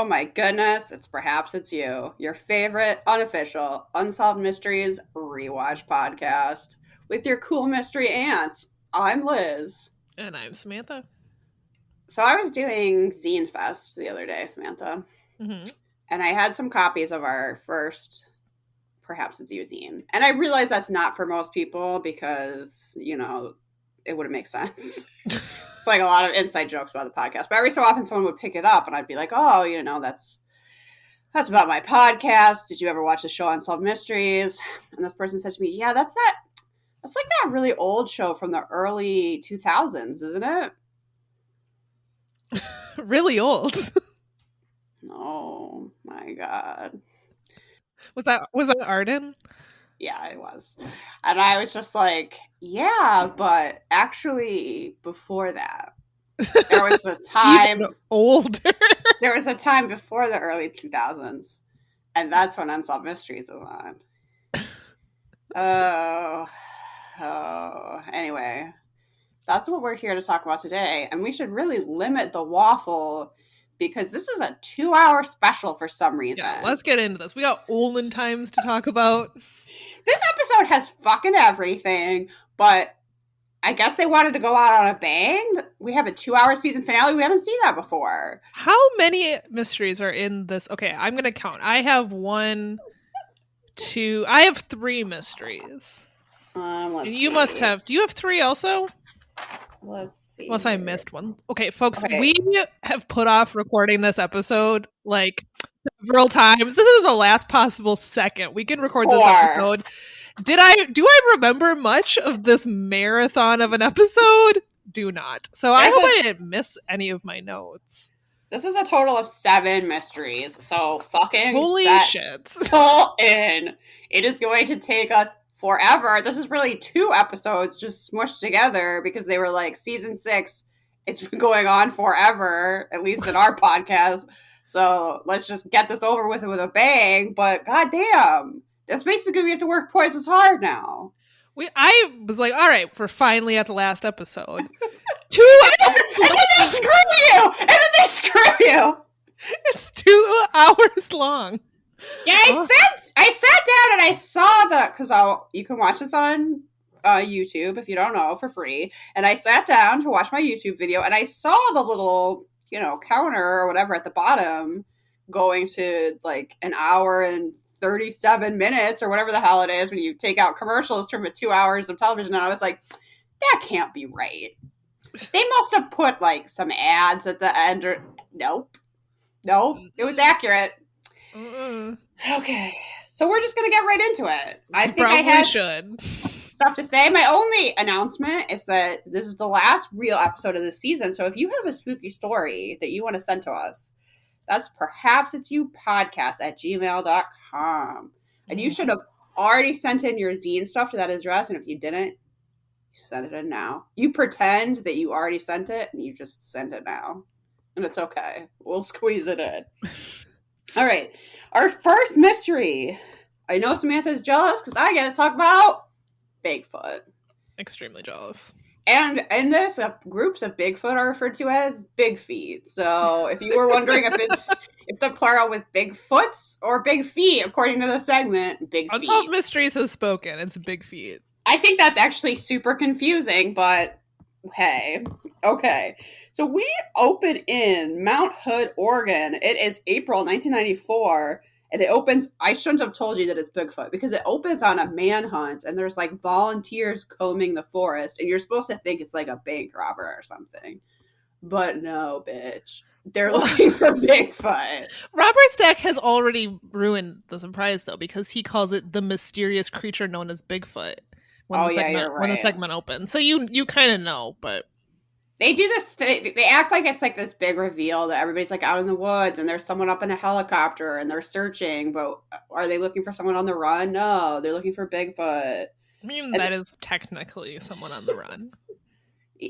Oh my goodness, it's Perhaps It's You, your favorite unofficial Unsolved Mysteries rewatch podcast with your cool mystery aunts. I'm Liz. And I'm Samantha. So I was doing Zine Fest the other day, Samantha, Mm-hmm. and I had some copies of our first Perhaps It's You zine. And I realized that's not for most people because, it wouldn't make sense. It's like a lot of inside jokes about the podcast. But every so often someone would pick it up and I'd be like, oh, that's about my podcast. Did you ever watch the show Unsolved Mysteries? And this person said to me, yeah, that's like that really old show from the early 2000s, isn't it? Really old. Oh my God. Was that Arden? Yeah, it was. And I was just like, yeah, but actually before that, there was a time Even older. there was a time before the early 2000s, and that's when Unsolved Mysteries is on. Anyway, that's what we're here to talk about today, and we should really limit the waffle because this is a 2-hour special for some reason. Yeah, let's get into this. We got olden times to talk about. This episode has fucking everything, but I guess they wanted to go out on a bang. We have a 2-hour season finale. We haven't seen that before. How many mysteries are in this? Okay, I'm going to count. I have 3 mysteries. And you must have. Do you have 3 also? Let's see. Unless I missed one. Okay, folks, we have put off recording this episode like several times. This is the last possible second we can record this episode. Do I remember much of this marathon of an episode? Do not. So I hope I didn't miss any of my notes. This is a total of 7 mysteries. So fucking holy shit. Pull in. It is going to take us forever. This is really 2 episodes just smushed together because they were like season 6. It's been going on forever, at least in our podcast. So let's just get this over with a bang. But goddamn. That's basically we have to work twice as hard now. I was like, all right, we're finally at the last episode. 2 hours. And then they screw you. It's 2 hours long. Yeah, I sat down and I saw because you can watch this on YouTube if you don't know for free. And I sat down to watch my YouTube video and I saw the little counter or whatever at the bottom going to like an hour and 37 minutes or whatever the hell it is when you take out commercials from 2 hours of television. And I was like, that can't be right. They must have put like some ads at the end or nope. It was accurate. Okay. So we're just going to get right into it. I think I had stuff to say. My only announcement is that this is the last real episode of this season. So if you have a spooky story that you want to send to us, that's perhapsitsyoupodcast@gmail.com. And you should have already sent in your zine stuff to that address. And if you didn't, you send it in now. You pretend that you already sent it and you just send it now. And it's okay. We'll squeeze it in. All right. Our first mystery. I know Samantha's jealous because I get to talk about Bigfoot. Extremely jealous. And in this, groups of Bigfoot are referred to as big feet. So if you were wondering if the plural was Bigfoots or big feet, according to the segment, big feet. Unsolved Mysteries has spoken. It's big feet. I think that's actually super confusing, but hey. Okay. So we open in Mount Hood, Oregon. It is April 1994. And it opens, I shouldn't have told you that it's Bigfoot because it opens on a manhunt and there's like volunteers combing the forest and you're supposed to think it's like a bank robber or something. But no, bitch. They're looking for Bigfoot. Robert Stack has already ruined the surprise though because he calls it the mysterious creature known as Bigfoot when the segment opens. So you kind of know, but they do this thing. They act like it's like this big reveal that everybody's like out in the woods and there's someone up in a helicopter and they're searching. But are they looking for someone on the run? No, they're looking for Bigfoot. I mean, that is technically someone on the run.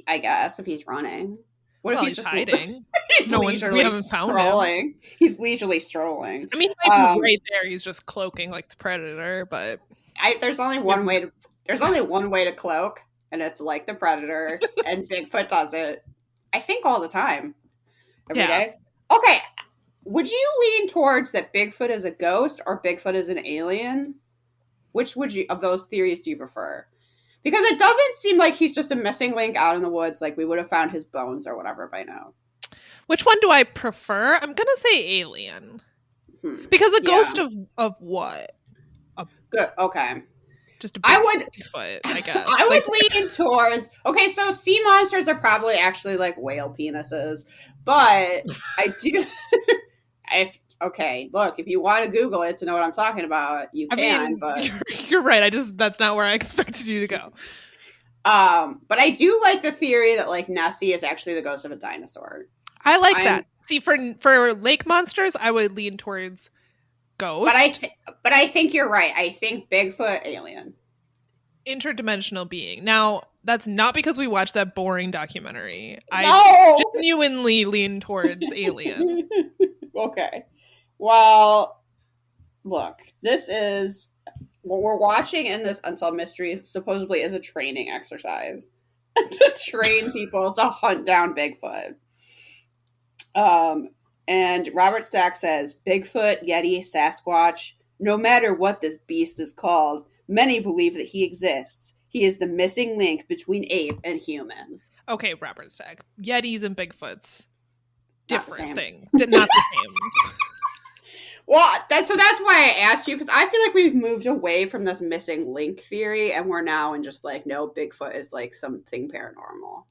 I guess if he's running. What if he's just hiding? He's leisurely strolling. He's leisurely strolling. I mean, he might be right there. He's just cloaking like the Predator. But there's only one way to cloak. And it's like the Predator, and Bigfoot does it, I think, all the time. Every day. Okay, would you lean towards that Bigfoot is a ghost or Bigfoot is an alien? Which would you of those theories do you prefer? Because it doesn't seem like he's just a missing link out in the woods. Like we would have found his bones or whatever by now. Which one do I prefer? I'm gonna say alien. Because a ghost of what? Good. Okay. Just a Bigfoot, I guess. I would lean towards. Okay, so sea monsters are probably actually like whale penises, but I do. Look, if you want to Google it to know what I'm talking about, you can. But you're right. That's not where I expected you to go. But I do like the theory that like Nessie is actually the ghost of a dinosaur. I like that. See, for lake monsters, I would lean towards ghost. But I think you're right. I think Bigfoot, alien, interdimensional being. Now, that's not because we watched that boring documentary. I genuinely lean towards alien. Okay. Well, look, this is what we're watching in this Unsolved Mysteries supposedly is a training exercise to train people to hunt down Bigfoot. And Robert Stack says, Bigfoot, Yeti, Sasquatch, no matter what this beast is called, many believe that he exists. He is the missing link between ape and human. Okay, Robert Stack. Yetis and Bigfoots. Different thing. Not the same. Well, that's why I asked you, because I feel like we've moved away from this missing link theory, and we're now in just like, no, Bigfoot is like something paranormal.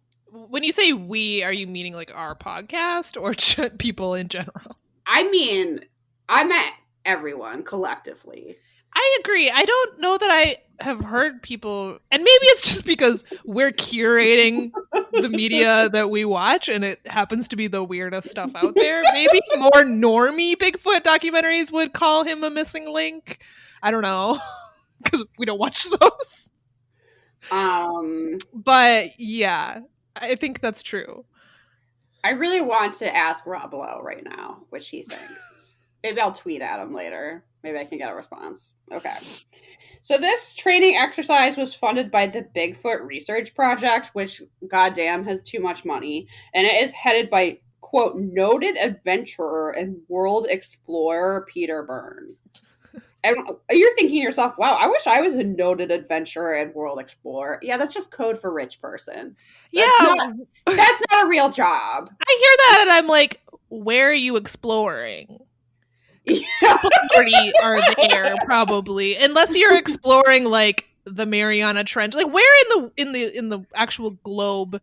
When you say we, are you meaning like our podcast or people in general? I mean, I meant everyone collectively. I agree. I don't know that I have heard people, and maybe it's just because we're curating the media that we watch and it happens to be the weirdest stuff out there. Maybe more normie Bigfoot documentaries would call him a missing link. I don't know, because we don't watch those. But yeah, I think that's true. I really want to ask Rob Lowe right now what he thinks. Maybe I'll tweet at him later. Maybe I can get a response. Okay. So this training exercise was funded by the Bigfoot Research Project, which, goddamn, has too much money. And it is headed by, quote, noted adventurer and world explorer Peter Byrne. And you're thinking to yourself, wow, I wish I was a noted adventurer and world explorer. Yeah, that's just code for rich person. That's not a real job. I hear that and I'm like, where are you exploring? People already are there, probably, unless you're exploring like the Mariana Trench. Like, where in the actual globe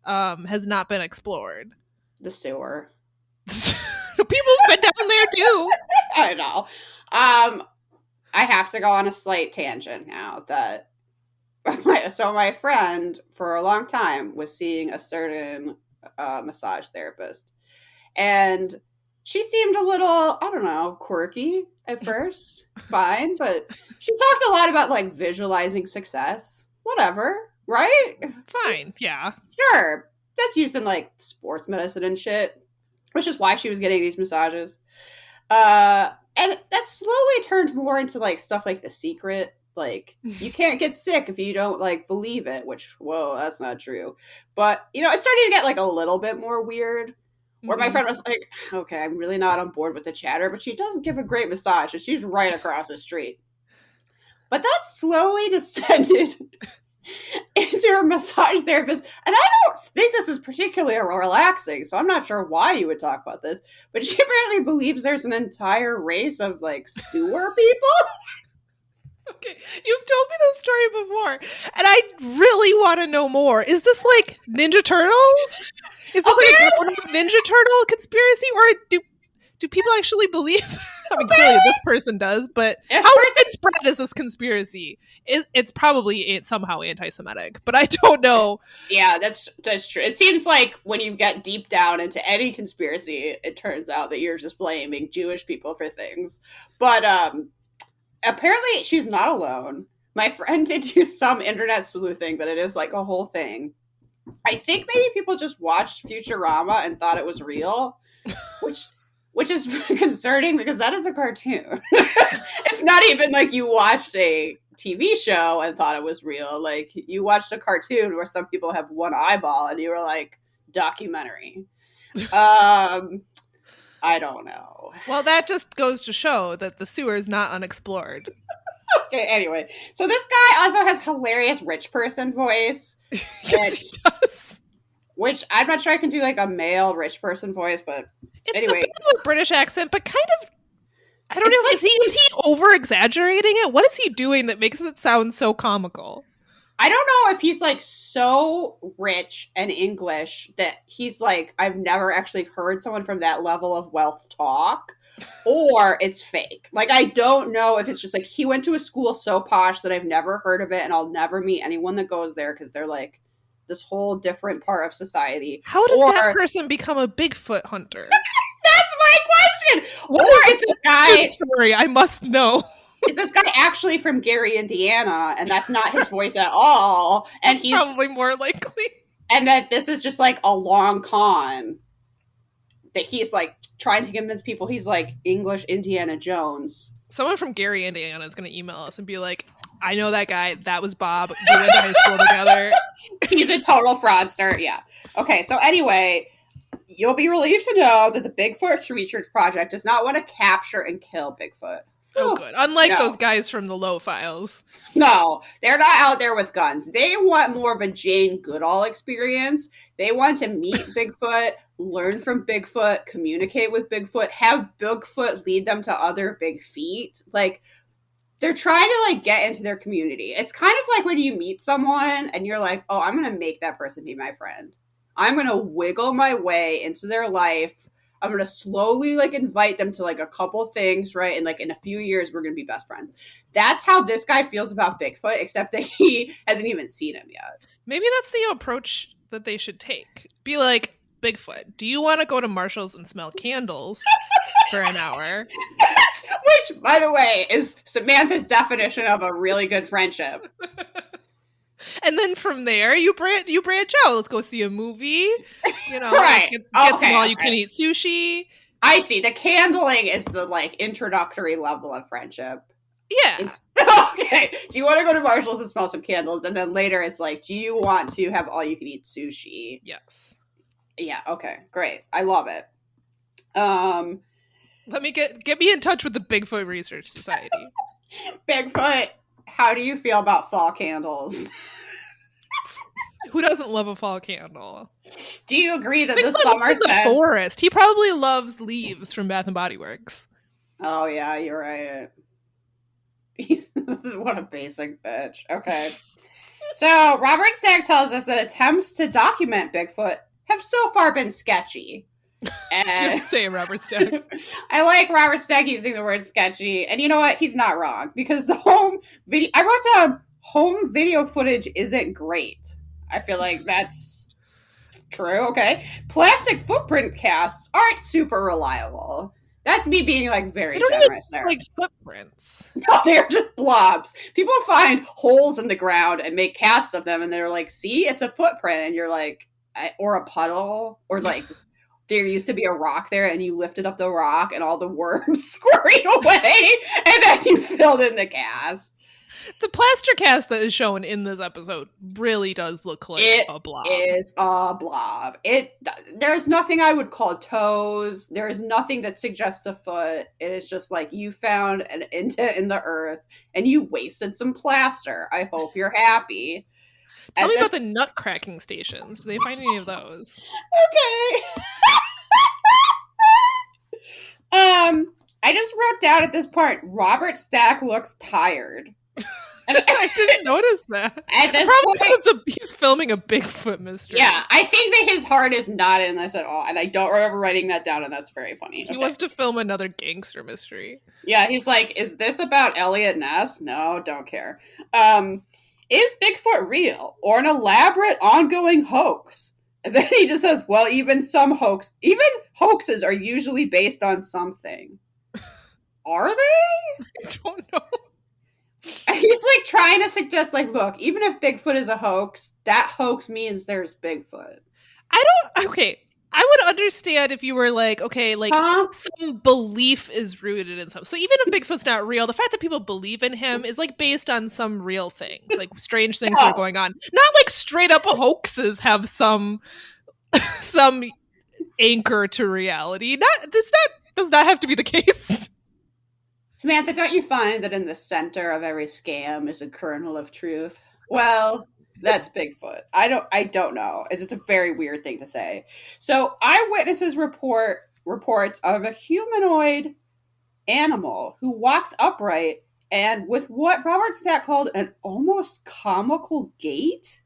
has not been explored? The sewer. People have been down there too. I know. I have to go on a slight tangent now. That my friend for a long time was seeing a certain massage therapist, and she seemed a little, I don't know, quirky at first. Fine, but she talked a lot about like visualizing success. Whatever, right? Fine, yeah, sure. That's used in like sports medicine and shit, which is why she was getting these massages. And that slowly turned more into like stuff like The Secret. Like, you can't get sick if you don't like believe it, which, whoa, that's not true. But, you know, it started to get like a little bit more weird. Where my friend was like, okay, I'm really not on board with the chatter, but she does give a great massage and she's right across the street. But that slowly descended into a massage therapist. And I don't think this is particularly relaxing, so I'm not sure why you would talk about this. But she apparently believes there's an entire race of like sewer people. Okay, you've told me this story before, and I really want to know more. Is this like Ninja Turtles? Is this like a Ninja Turtle conspiracy, or do people actually believe? I mean, clearly this person does, but how widespread is this conspiracy? It's probably somehow anti-Semitic, but I don't know. Yeah, that's true. It seems like when you get deep down into any conspiracy, it turns out that you're just blaming Jewish people for things. But apparently she's not alone. My friend did do some internet sleuthing, but it is like a whole thing. I think maybe people just watched Futurama and thought it was real, which is concerning because that is a cartoon. It's not even like you watched a TV show and thought it was real. Like, you watched a cartoon where some people have one eyeball and you were like, documentary. I don't know. Well, that just goes to show that the sewer is not unexplored. Okay, anyway. So this guy also has hilarious rich person voice. Yes, he does. Which I'm not sure I can do like a male rich person voice, but it's anyway. a bit of a British accent, but kind of, I don't know, like, is he over-exaggerating it? What is he doing that makes it sound so comical? I don't know if he's like so rich and English that he's like, I've never actually heard someone from that level of wealth talk, or it's fake. Like, I don't know if it's just like he went to a school so posh that I've never heard of it and I'll never meet anyone that goes there because they're like this whole different part of society. How does that person become a Bigfoot hunter? That's my question. What is this guy story? I must know. Is this guy actually from Gary, Indiana, and that's not his voice at all? And he's probably more likely. And that this is just like a long con that he's like trying to convince people he's like English Indiana Jones. Someone from Gary, Indiana is going to email us and be like, I know that guy. That was Bob. We went to high school together. He's a total fraudster. Yeah. Okay, so anyway, you'll be relieved to know that the Bigfoot Research Project does not want to capture and kill Bigfoot. Oh, good. Unlike those guys from the Low Files. No, they're not out there with guns. They want more of a Jane Goodall experience. They want to meet Bigfoot, learn from Bigfoot, communicate with Bigfoot, have Bigfoot lead them to other big feet. Like, they're trying to, like, get into their community. It's kind of like when you meet someone and you're like, oh, I'm going to make that person be my friend. I'm going to wiggle my way into their life. I'm going to slowly, like, invite them to, like, a couple things, right? And, like, in a few years, we're going to be best friends. That's how this guy feels about Bigfoot, except that he hasn't even seen him yet. Maybe that's the approach that they should take. Be like, Bigfoot, do you want to go to Marshall's and smell candles for an hour? Which, by the way, is Samantha's definition of a really good friendship. And then from there, you branch out. Let's go see a movie. You know, right. Get some all-you-can-eat sushi. I see. The candling is the, like, introductory level of friendship. Yeah. Okay. Do you want to go to Marshall's and smell some candles? And then later it's like, do you want to have all-you-can-eat sushi? Yes. Yeah, okay. Great. I love it. Let me get me in touch with the Bigfoot Research Society. Bigfoot, how do you feel about fall candles? Who doesn't love a fall candle? Do you agree that Bigfoot the summer lives in the forest? He probably loves leaves from Bath and Body Works. Oh yeah, you're right. What a basic bitch. Okay. So Robert Stack tells us that attempts to document Bigfoot have so far been sketchy. And say Robert Stack. I like Robert Stack using the word sketchy. And you know what? He's not wrong. Because the home video... I wrote down, home video footage isn't great. I feel like that's true. Okay. Plastic footprint casts aren't super reliable. That's me being, like, very generous there. Like footprints. No, they're just blobs. People find holes in the ground and make casts of them, and they're like, see, it's a footprint. And you're like, or a puddle, or like, there used to be a rock there, and you lifted up the rock, and all the worms scurried away, and then you filled in the cast. The plaster cast that is shown in this episode really does look like a blob. It is a blob. There's nothing I would call toes. There is nothing that suggests a foot. It is just like you found an indent in the earth and you wasted some plaster. I hope you're happy. Tell me about the nut cracking stations. Do they find any of those? Okay. I just wrote down at this part, Robert Stack looks tired. And I didn't notice that. At this point, he's filming a Bigfoot mystery. Yeah, I think that his heart is not in this at all, and I don't remember writing that down, and that's very funny. He wants to film another gangster mystery. Yeah, he's like, is this about Elliot Ness? No, don't care. Is Bigfoot real, or an elaborate ongoing hoax? And then he just says, well, even hoaxes are usually based on something. Are they? I don't know. He's like trying to suggest, like, look, even if Bigfoot is a hoax, that hoax means there's Bigfoot. Okay, I would understand if you were like, okay, like, some belief is rooted in something. So even if Bigfoot's not real, the fact that people believe in him is, like, based on some real things, like strange things that are going on. Not like straight up hoaxes have some anchor to reality. Does not have to be the case. Samantha, don't you find that in the center of every scam is a kernel of truth? Well, that's Bigfoot. I don't know. It's a very weird thing to say. So eyewitnesses reports of a humanoid animal who walks upright and with what Robert Stack called an almost comical gait.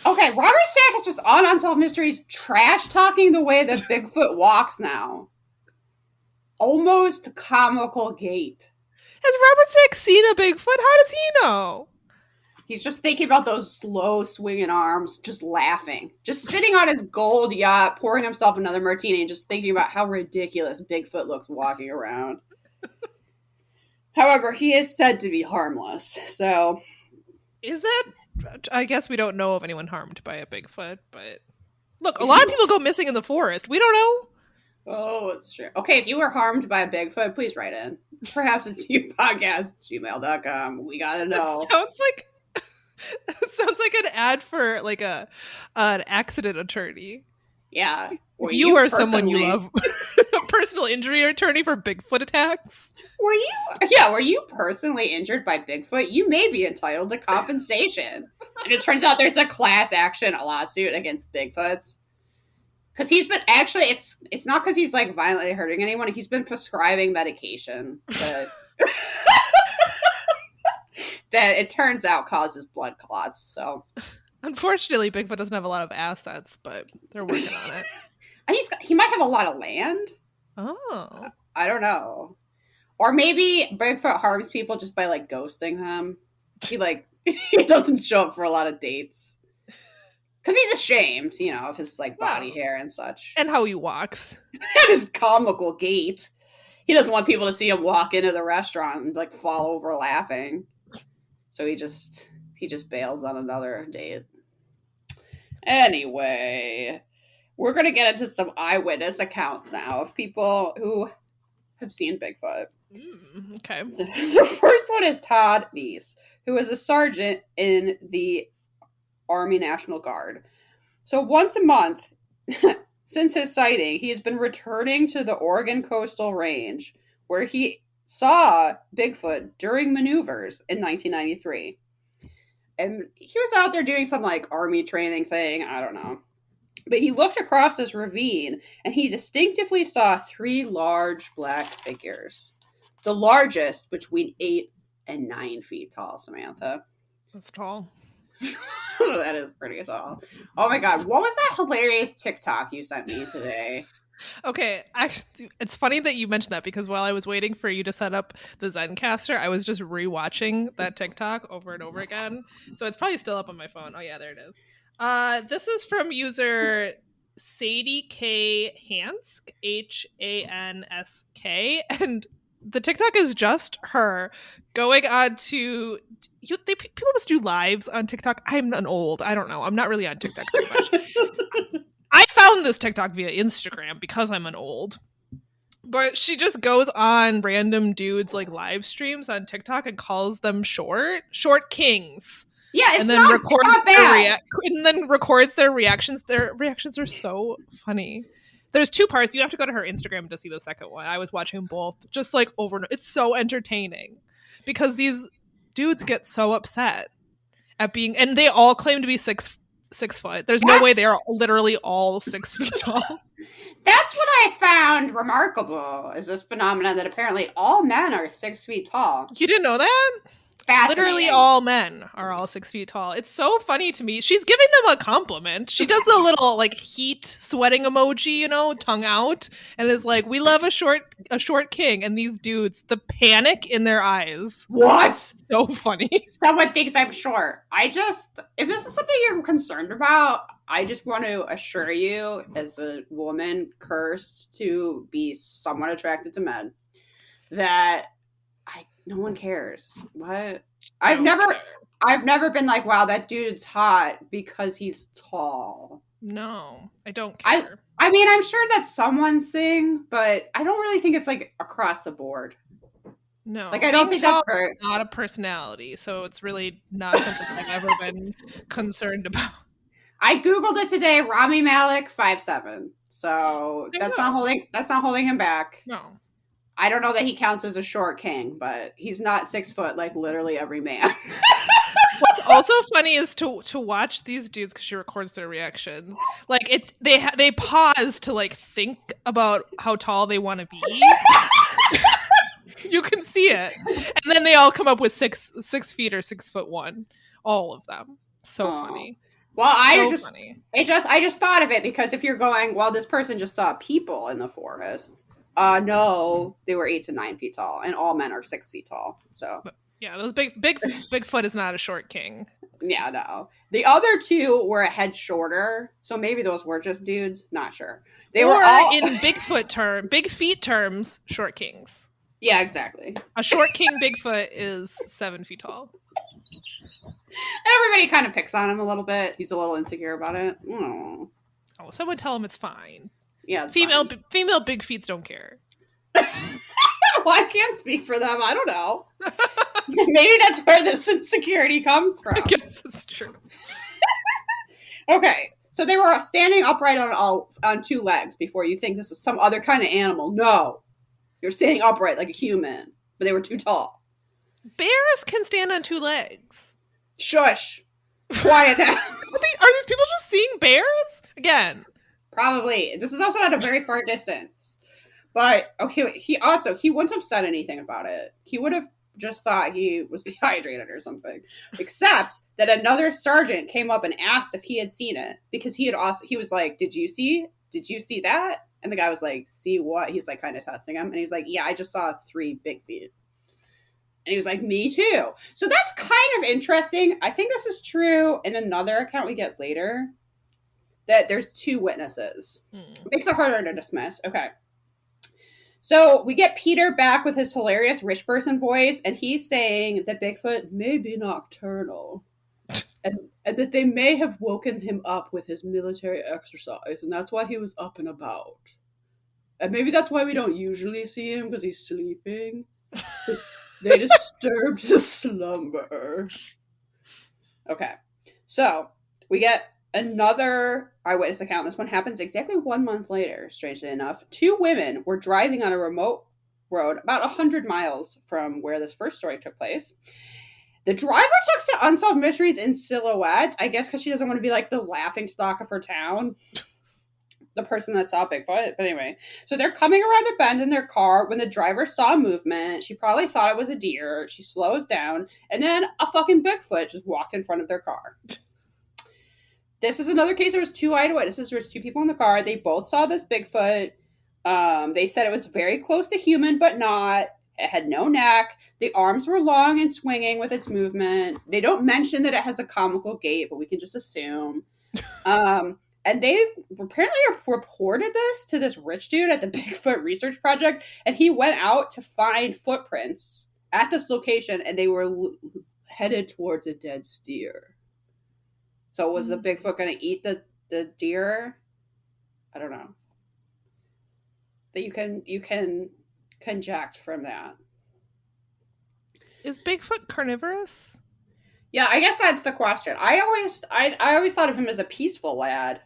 Okay, Robert Stack is just on Unsolved Mysteries trash talking the way that Bigfoot walks now. Almost comical gait. Has Robert Stack seen a Bigfoot? How does he know? He's just thinking about those slow swinging arms, just laughing. Just sitting on his gold yacht, pouring himself another martini, and just thinking about how ridiculous Bigfoot looks walking around. However, he is said to be harmless, so... Is that... I guess we don't know of anyone harmed by a Bigfoot, but... Look, a lot of people go missing in the forest. We don't know. Oh, it's true. Okay, if you were harmed by a Bigfoot, please write in. Perhaps it's youpodcast@gmail.com. We gotta know. It sounds like an ad for like an accident attorney. Yeah. Or you are someone you love. A personal injury attorney for Bigfoot attacks. Were you personally injured by Bigfoot? You may be entitled to compensation. And it turns out there's a class action lawsuit against Bigfoots. Because he's been actually, it's not because he's like violently hurting anyone. He's been prescribing medication that that it turns out causes blood clots. So, unfortunately, Bigfoot doesn't have a lot of assets, but they're working on it. He might have a lot of land. Oh, I don't know. Or maybe Bigfoot harms people just by like ghosting them. He doesn't show up for a lot of dates. Because he's ashamed, of his body hair and such. And how he walks. And his comical gait. He doesn't want people to see him walk into the restaurant and fall over laughing. So he just bails on another date. Anyway, we're going to get into some eyewitness accounts now of people who have seen Bigfoot. Okay. The first one is Todd Neese, who is a sergeant in the Army National Guard. So once a month, since his sighting, he has been returning to the Oregon Coastal Range, where he saw Bigfoot during maneuvers in 1993. And he was out there doing some army training thing, I don't know. But he looked across this ravine, and he distinctively saw 3 large black figures. The largest between 8 and 9 feet tall, Samantha. That's tall. That is pretty tall. Oh my god, what was that hilarious TikTok you sent me today? Okay, actually, it's funny that you mentioned that because while I was waiting for you to set up the Zencaster, I was just rewatching that TikTok over and over again. So it's probably still up on my phone. Oh yeah, there it is. This is from user Sadie K Hansk, Hansk, and the TikTok is just her going on to people must do lives on TikTok. I'm an old. I don't know. I'm not really on TikTok very much. I found this TikTok via Instagram because I'm an old. But she just goes on random dudes live streams on TikTok and calls them short kings. Yeah, it's not bad. And then records their reactions. Their reactions are so funny. There's 2 parts. You have to go to her Instagram to see the second one. I was watching both just over and over. It's so entertaining because these dudes get so upset at being, and they all claim to be 6 foot. There's no way they're literally all 6 feet tall. That's what I found remarkable is this phenomenon that apparently all men are 6 feet tall. You didn't know that? Literally all men are all 6 feet tall. It's so funny to me. She's giving them a compliment. She does the little heat sweating emoji, tongue out, and is like, "We love a short king." And these dudes, the panic in their eyes. What? So funny. Someone thinks I'm short. If this is something you're concerned about, I just want to assure you, as a woman cursed to be somewhat attracted to men, that no one cares. What? I've never been like, wow, that dude's hot because he's tall. No, I don't care. I mean, I'm sure that's someone's thing, but I don't really think it's across the board. No, I don't think that's not a personality, so it's really not something I've ever been concerned about. I googled it today. Rami Malek 5'7". So that's not holding him back. No. I don't know that he counts as a short king, but he's not 6 foot like literally every man. What's also funny is to watch these dudes, because she records their reactions. Like they pause to like think about how tall they want to be. You can see it, and then they all come up with 6 feet or 6'1", all of them. So funny. Well, I just thought of it because if you're going, well, this person just saw people in the forest. No, they were 8 to 9 feet tall, and all men are 6 feet tall. So yeah, those Bigfoot is not a short king. Yeah, no. The other two were a head shorter, so maybe those were just dudes. Not sure. They were all in big feet terms, short kings. Yeah, exactly. A short king Bigfoot is 7 feet tall. Everybody kind of picks on him a little bit. He's a little insecure about it. Oh, someone tell him it's fine. Yeah, it's female big feets don't care. Well, I can't speak for them. I don't know. Maybe that's where this insecurity comes from. I guess that's true. Okay, so they were standing upright on 2 legs. Before you think this is some other kind of animal, no, you're standing upright like a human, but they were too tall. Bears can stand on 2 legs. Shush. Quiet down. Are these people just seeing bears again? Probably. This is also at a very far distance. But okay, he wouldn't have said anything about it. He would have just thought he was dehydrated or something. Except that another sergeant came up and asked if he had seen it, because he was like, Did you see that? And the guy was like, see what? He's like kind of testing him, and he's like, yeah, I just saw 3 big feet. And he was like, me too. So that's kind of interesting. I think this is true in another account we get later, that there's 2 witnesses. It makes it harder to dismiss. Okay. So we get Peter back with his hilarious rich person voice, and he's saying that Bigfoot may be nocturnal, and that they may have woken him up with his military exercise, and that's why he was up and about. And maybe that's why we don't usually see him, because he's sleeping. They disturbed his slumber. Okay. So we get another eyewitness account. This one happens exactly 1 month later, strangely enough. 2 women were driving on a remote road about 100 miles from where this first story took place. The driver talks to Unsolved Mysteries in silhouette, I guess because she doesn't want to be like the laughingstock of her town. The person that saw Bigfoot. But anyway, so they're coming around a bend in their car when the driver saw movement. She probably thought it was a deer. She slows down, and then a fucking Bigfoot just walked in front of their car. This is another case. There was 2 eyewitnesses. There was 2 people in the car. They both saw this Bigfoot. They said it was very close to human, but not. It had no neck. The arms were long and swinging with its movement. They don't mention that it has a comical gait, but we can just assume. And they apparently reported this to this rich dude at the Bigfoot Research Project, and he went out to find footprints at this location, and they were headed towards a dead steer. So was the Bigfoot going to eat the deer? I don't know. That you can conject from that. Is Bigfoot carnivorous? Yeah, I guess that's the question. I always thought of him as a peaceful lad.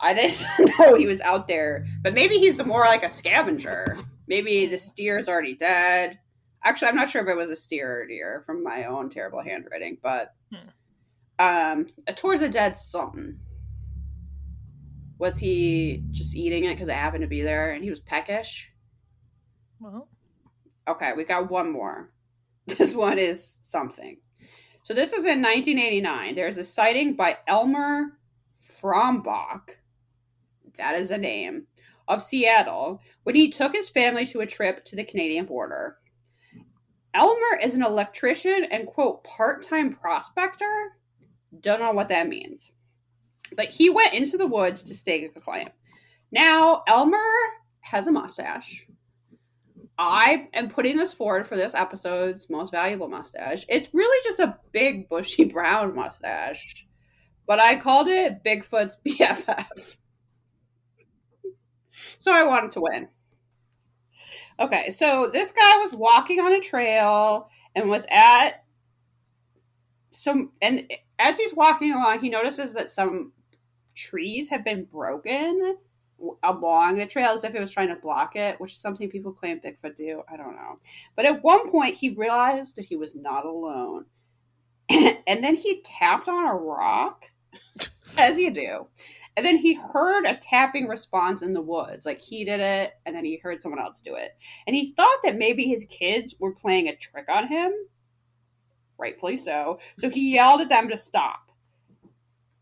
I didn't know he was out there, but maybe he's more like a scavenger. Maybe the steer's already dead. Actually, I'm not sure if it was a steer or deer from my own terrible handwriting, but towards a dead something. Was he just eating it because it happened to be there and he was peckish? Well, okay, we got one more. This one is something. So this is in 1989. There's a sighting by Elmer Frombach, that is a name, of Seattle, when he took his family to a trip to the Canadian border. Elmer is an electrician and, quote, part-time prospector. Don't know what that means. But he went into the woods to stake a claim. Now, Elmer has a mustache. I am putting this forward for this episode's most valuable mustache. It's really just a big, bushy brown mustache. But I called it Bigfoot's BFF. So I wanted to win. Okay, so this guy was walking on a trail and was at some... And as he's walking along, he notices that some trees have been broken along the trail as if it was trying to block it, which is something people claim Bigfoot do. I don't know. But at one point, he realized that he was not alone. And then he tapped on a rock, as you do. And then he heard a tapping response in the woods. Like, he did it, and then he heard someone else do it. And he thought that maybe his kids were playing a trick on him. Rightfully so. So he yelled at them to stop.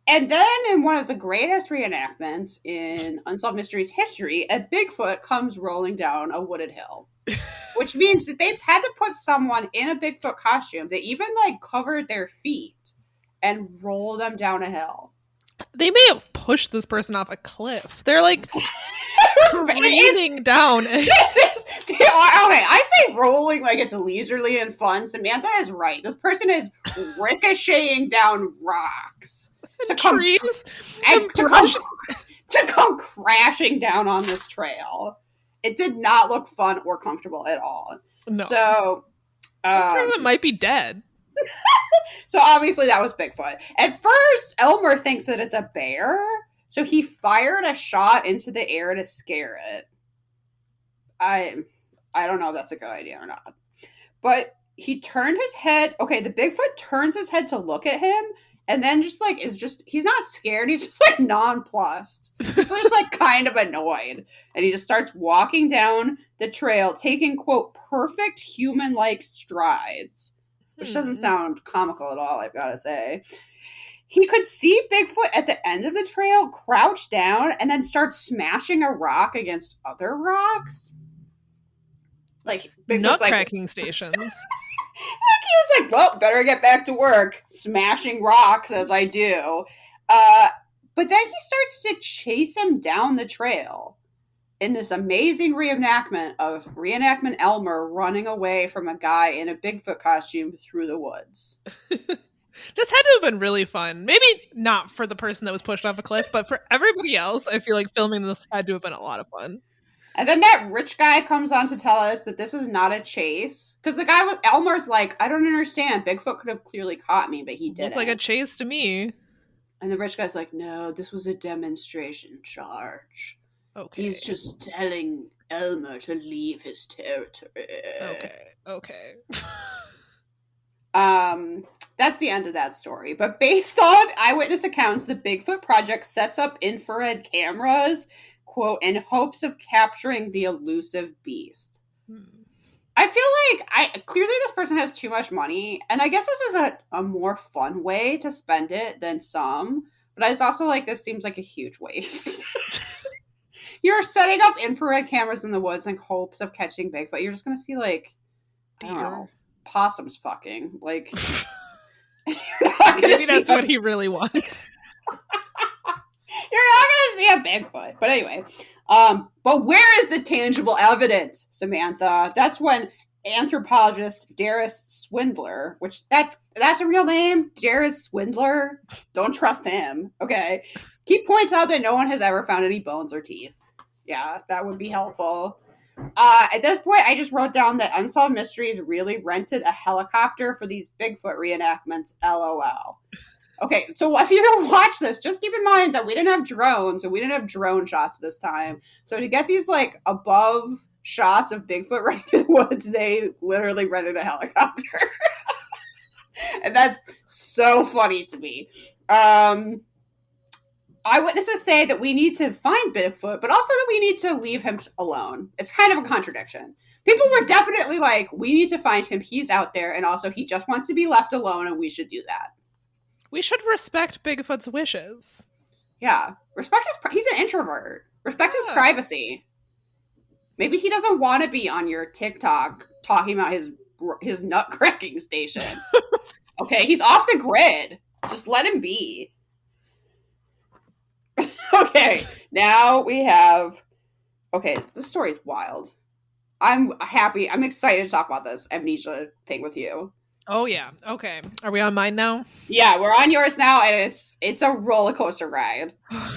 And then, in one of the greatest reenactments in Unsolved Mysteries history, a Bigfoot comes rolling down a wooded hill. Which means that they had to put someone in a Bigfoot costume that even, like, covered their feet and roll them down a hill. They may have pushed this person off a cliff. They're, like, careening down. Okay, I say rolling like it's leisurely and fun. Samantha is right. This person is ricocheting down rocks. To come, trees to come crashing down on this trail. It did not look fun or comfortable at all. No. So, this person might be dead. So obviously that was Bigfoot. At first, Elmer thinks that it's a bear, so he fired a shot into the air to scare it. I don't know if that's a good idea or not. But he turned his head. Okay, the Bigfoot turns his head to look at him. And then he's not scared. He's just like nonplussed. He's just like kind of annoyed. And he just starts walking down the trail, taking, quote, perfect human-like strides. Which doesn't sound comical at all, I've got to say. He could see Bigfoot at the end of the trail, crouch down, and then start smashing a rock against other rocks. Like, Bigfoot's nut-cracking stations. He was like, well, better get back to work, smashing rocks as I do. But then he starts to chase him down the trail in this amazing reenactment of Reenactment Elmer running away from a guy in a Bigfoot costume through the woods. This had to have been really fun. Maybe not for the person that was pushed off a cliff, but for everybody else, I feel like filming this had to have been a lot of fun. And then that rich guy comes on to tell us that this is not a chase. Because the guy with Elmer's like, I don't understand. Bigfoot could have clearly caught me, but he didn't. Looks like a chase to me. And the rich guy's like, no, this was a demonstration charge. Okay. He's just telling Elmer to leave his territory. Okay. That's the end of that story. But based on eyewitness accounts, the Bigfoot Project sets up infrared cameras, quote, in hopes of capturing the elusive beast. I feel like clearly this person has too much money, and I guess this is a more fun way to spend it than some, but it's also like this seems like a huge waste. You're setting up infrared cameras in the woods in hopes of catching Bigfoot. You're just gonna see like, I don't know, possums fucking. Like, maybe that's what he really wants. You're not gonna see a Bigfoot. But anyway, but where is the tangible evidence, Samantha? That's when anthropologist Darius Swindler, which that's a real name, Darius Swindler. Don't trust him. Okay. He points out that no one has ever found any bones or teeth. Yeah, that would be helpful. At this point, I just wrote down that Unsolved Mysteries really rented a helicopter for these Bigfoot reenactments. LOL. Okay, so if you're going to watch this, just keep in mind that we didn't have drones, and we didn't have drone shots this time. So to get these, like, above shots of Bigfoot running through the woods, they literally rented a helicopter. And that's so funny to me. Eyewitnesses say that we need to find Bigfoot, but also that we need to leave him alone. It's kind of a contradiction. People were definitely like, we need to find him, he's out there, and also he just wants to be left alone, and we should do that. We should respect Bigfoot's wishes. Yeah. He's an introvert. Respect his privacy. Maybe he doesn't want to be on your TikTok talking about his nut cracking station. Okay, he's off the grid. Just let him be. Okay, now we have... Okay, this story's wild. I'm happy. I'm excited to talk about this amnesia thing with you. Oh, yeah. Okay. Are we on mine now? Yeah, we're on yours now, and it's a roller coaster ride.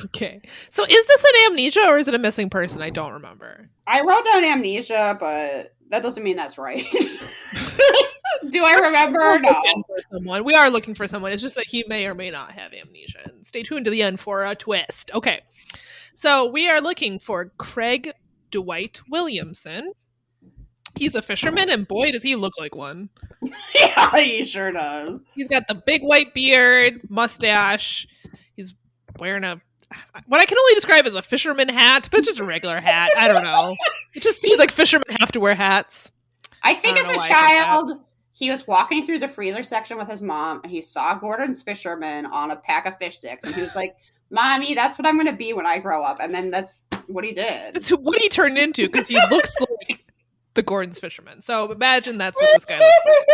Okay. So is this an amnesia, or is it a missing person? I don't remember. I wrote down amnesia, but that doesn't mean that's right. Do I remember? No. We are looking for someone. It's just that he may or may not have amnesia. And stay tuned to the end for a twist. Okay. So we are looking for Craig Dwight Williamson. He's a fisherman, and boy, does he look like one. Yeah, he sure does. He's got the big white beard, mustache. He's wearing what I can only describe as a fisherman hat, but just a regular hat. I don't know. It just seems like fishermen have to wear hats. I think as a child, he was walking through the freezer section with his mom, and he saw Gordon's fisherman on a pack of fish sticks, and he was like, Mommy, that's what I'm going to be when I grow up. And then that's what he did. It's what he turned into, because he looks like the Gordon's fisherman. So imagine that's what this guy looks like.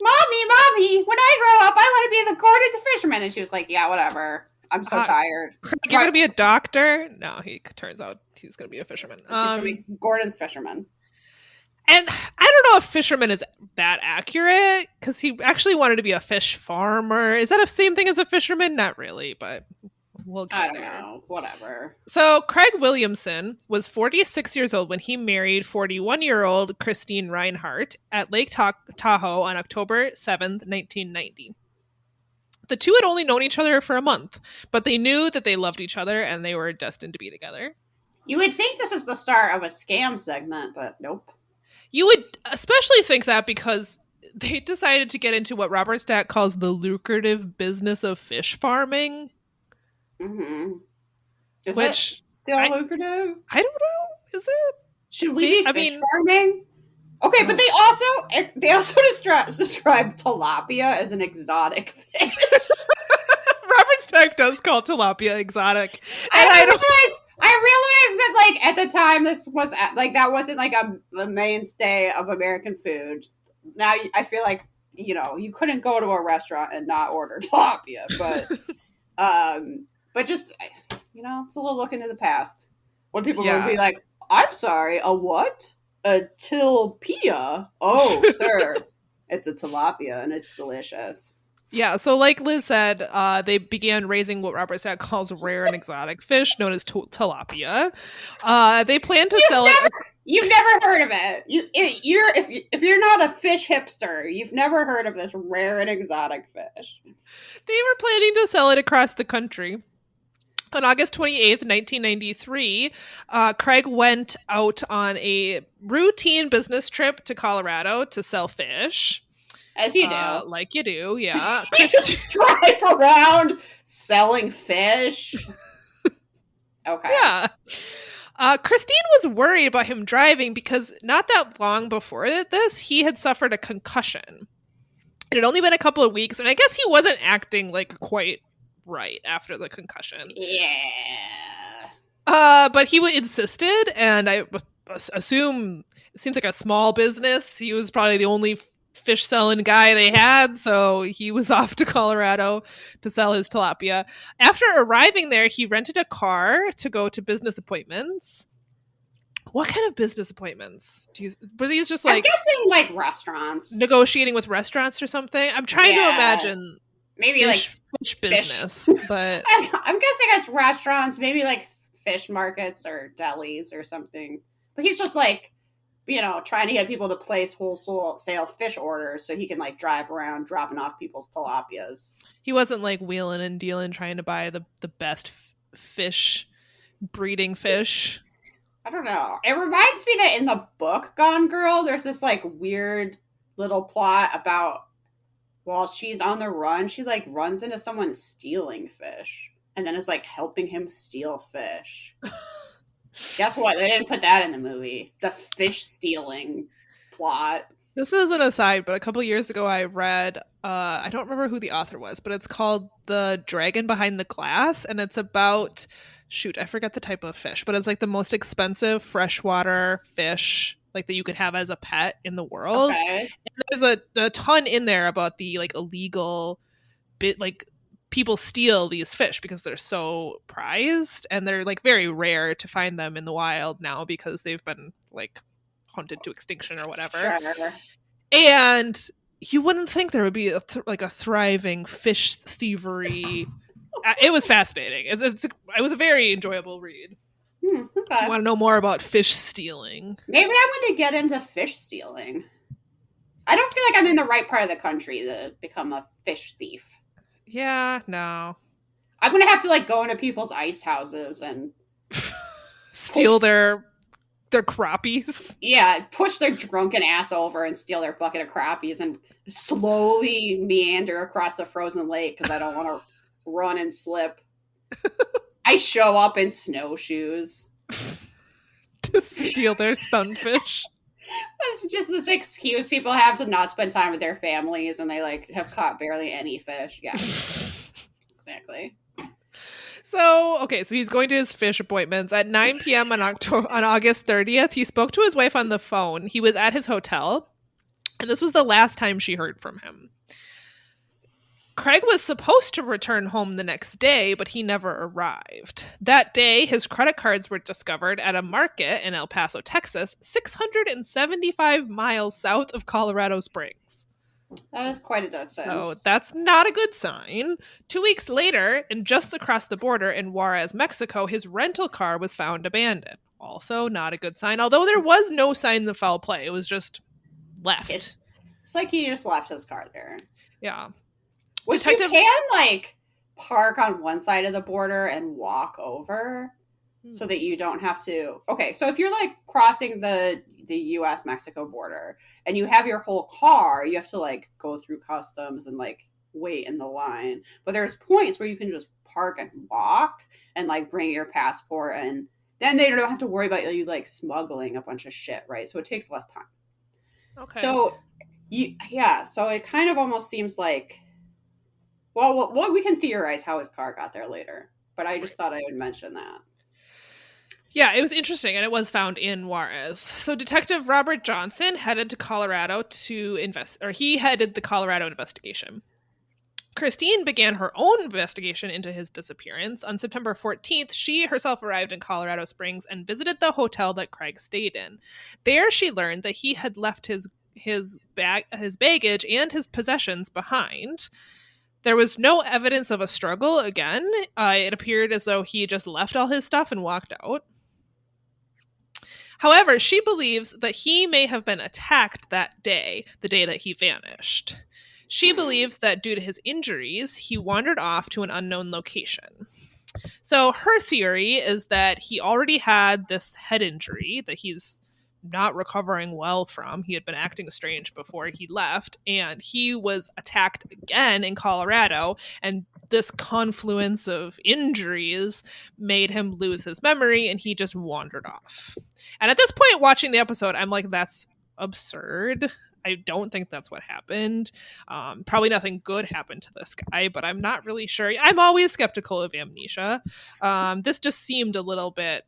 Mommy, when I grow up, I want to be the Gordon's fisherman. And she was like, yeah, whatever. I'm so tired. You're going to be a doctor? No, he turns out he's going to be a fisherman. He's going to be Gordon's fisherman. And I don't know if fisherman is that accurate, because he actually wanted to be a fish farmer. Is that the same thing as a fisherman? Not really, but we'll get there. I don't know. Whatever. So Craig Williamson was 46 years old when he married 41-year-old Christine Reinhardt at Lake Tahoe on October 7th, 1990. The two had only known each other for a month, but they knew that they loved each other and they were destined to be together. You would think this is the start of a scam segment, but nope. You would especially think that because they decided to get into what Robert Stack calls the lucrative business of fish farming. Mm-hmm. Is it still lucrative? I don't know. Is it? Should we be fish farming? Okay, but they also describe tilapia as an exotic fish. Robert Stack does call tilapia exotic. And I realized that, like, at the time, this was, like, that wasn't, like, the mainstay of American food. Now, I feel like, you know, you couldn't go to a restaurant and not order tilapia, but just, you know, it's a little look into the past. When people would be like, I'm sorry, a what? A tilapia? Oh, sir, it's a tilapia, and it's delicious. Yeah, so like Liz said, they began raising what Robert Stack calls rare and exotic fish, known as tilapia. They plan to sell it. You've never heard of it. If you're not a fish hipster, you've never heard of this rare and exotic fish. They were planning to sell it across the country. On August 28th, 1993, Craig went out on a routine business trip to Colorado to sell fish. As you do. Like you do, yeah. You just drive around selling fish. Okay. Yeah. Christine was worried about him driving because not that long before this, he had suffered a concussion. It had only been a couple of weeks, and I guess he wasn't acting like quite right after the concussion. Yeah. But he insisted, and I assume it seems like a small business. He was probably the only fish selling guy they had, so he was off to Colorado to sell his tilapia. After arriving there, he rented a car to go to business appointments. What kind of business appointments? Was he just like, I'm guessing like restaurants, negotiating with restaurants or something? I'm trying to imagine maybe fish business, but I'm guessing it's restaurants, maybe like fish markets or delis or something. But he's just like, you know, trying to get people to place wholesale fish orders so he can like drive around dropping off people's tilapias. He wasn't like wheeling and dealing trying to buy the best fish, breeding fish. I don't know. It reminds me that in the book Gone Girl, there's this like weird little plot about while she's on the run, she like runs into someone stealing fish and then is like helping him steal fish. Guess what? They didn't put that in the movie. The fish stealing plot. This is an aside, but a couple years ago I read, I don't remember who the author was, but it's called The Dragon Behind the Glass, and it's about, I forget the type of fish, but it's like the most expensive freshwater fish like that you could have as a pet in the world. Okay. And there's a ton in there about the like illegal people steal these fish because they're so prized, and they're like very rare to find them in the wild now because they've been like hunted to extinction or whatever. Sure. And you wouldn't think there would be a thriving fish thievery. It was fascinating. It was a very enjoyable read. Okay. You want to know more about fish stealing? Maybe I'm going to get into fish stealing. I don't feel like I'm in the right part of the country to become a fish thief. Yeah, no. I'm going to have to like go into people's ice houses and steal their crappies. Yeah, push their drunken ass over and steal their bucket of crappies and slowly meander across the frozen lake because I don't want to run and slip. I show up in snowshoes. To steal their sunfish. It's just this excuse people have to not spend time with their families, and they like have caught barely any fish. Yeah, exactly. So he's going to his fish appointments at 9 p.m. on August 30th. He spoke to his wife on the phone. He was at his hotel, and this was the last time she heard from him. Craig was supposed to return home the next day, but he never arrived. That day, his credit cards were discovered at a market in El Paso, Texas, 675 miles south of Colorado Springs. That is quite a distance. So that's not a good sign. 2 weeks later, and just across the border in Juarez, Mexico, his rental car was found abandoned. Also not a good sign, although there was no sign of foul play. It was just left. It's like he just left his car there. Yeah. Which you can, like, park on one side of the border and walk over so that you don't have to... Okay, so if you're, like, crossing the U.S.-Mexico border and you have your whole car, you have to, like, go through customs and, like, wait in the line. But there's points where you can just park and walk and, like, bring your passport, and then they don't have to worry about you, like, smuggling a bunch of shit, right? So it takes less time. Okay. So, so it kind of almost seems like... Well, we can theorize how his car got there later, but I just thought I would mention that. Yeah, it was interesting, and it was found in Juarez. So Detective Robert Johnson headed to Colorado to he headed the Colorado investigation. Christine began her own investigation into his disappearance. On September 14th, she herself arrived in Colorado Springs and visited the hotel that Craig stayed in. There, she learned that he had left his baggage and his possessions behind. There was no evidence of a struggle again. It appeared as though he just left all his stuff and walked out. However, she believes that he may have been attacked that day, the day that he vanished. She believes that due to his injuries, he wandered off to an unknown location. So her theory is that he already had this head injury that he's not recovering well from. He had been acting strange before he left, and he was attacked again in Colorado, and this confluence of injuries made him lose his memory, and he just wandered off. And at this point, watching the episode, I'm like, that's absurd. I don't think that's what happened. Probably nothing good happened to this guy, but I'm not really sure. I'm always skeptical of amnesia. This just seemed a little bit,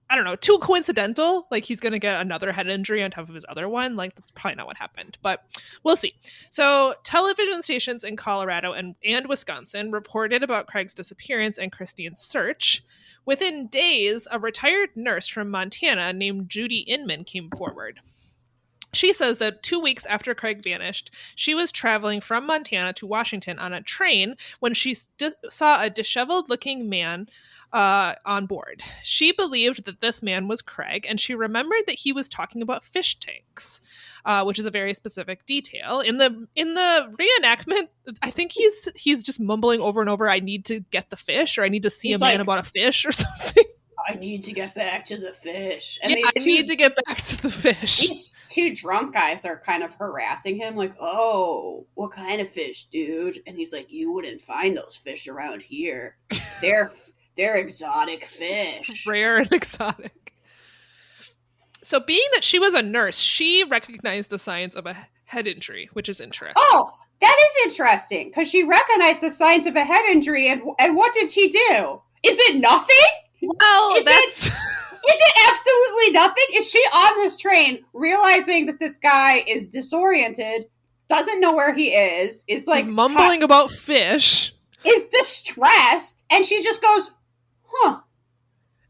I don't know, too coincidental. Like he's going to get another head injury on top of his other one. Like that's probably not what happened, but we'll see. So television stations in Colorado and Wisconsin reported about Craig's disappearance and Christine's search. Within days, a retired nurse from Montana named Judy Inman came forward. She says that 2 weeks after Craig vanished, she was traveling from Montana to Washington on a train when she saw a disheveled-looking man on board. She believed that this man was Craig, and she remembered that he was talking about fish tanks, which is a very specific detail. In the reenactment, I think he's just mumbling over and over, "I need to get the fish," or "I need to see a man about a fish," or something. I need to get back to the fish. And I need to get back to the fish. These two drunk guys are kind of harassing him, like, "Oh, what kind of fish, dude?" And he's like, "You wouldn't find those fish around here. They're exotic fish. Rare and exotic." So being that she was a nurse, she recognized the signs of a head injury, which is interesting. Oh, that is interesting, because she recognized the signs of a head injury, and what did she do? Is it nothing? Well, is it absolutely nothing? Is she on this train realizing that this guy is disoriented, doesn't know where he is like he's mumbling about fish, is distressed, and she just goes, "Huh."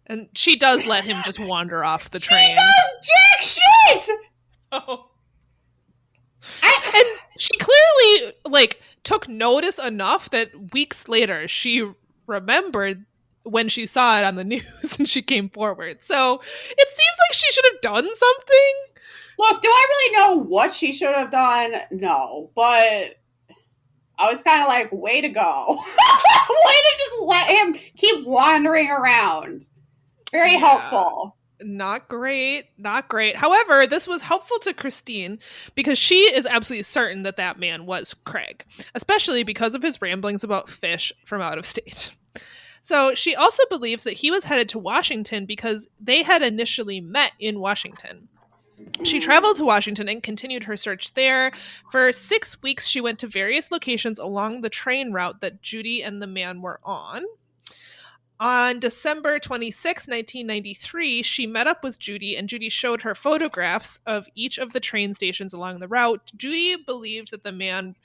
And she does let him just wander off the train. She does jack shit! Oh. And she clearly, took notice enough that weeks later she remembered when she saw it on the news and she came forward. So it seems like she should have done something. Look, do I really know what she should have done? No, but I was kind of like, way to go. Way to just let him keep wandering around. Very helpful. Not great. However, this was helpful to Christine because she is absolutely certain that that man was Craig, especially because of his ramblings about fish from out of state. So she also believes that he was headed to Washington because they had initially met in Washington. She traveled to Washington and continued her search there. For 6 weeks, she went to various locations along the train route that Judy and the man were on. On December 26, 1993, she met up with Judy, and Judy showed her photographs of each of the train stations along the route. Judy believed that the man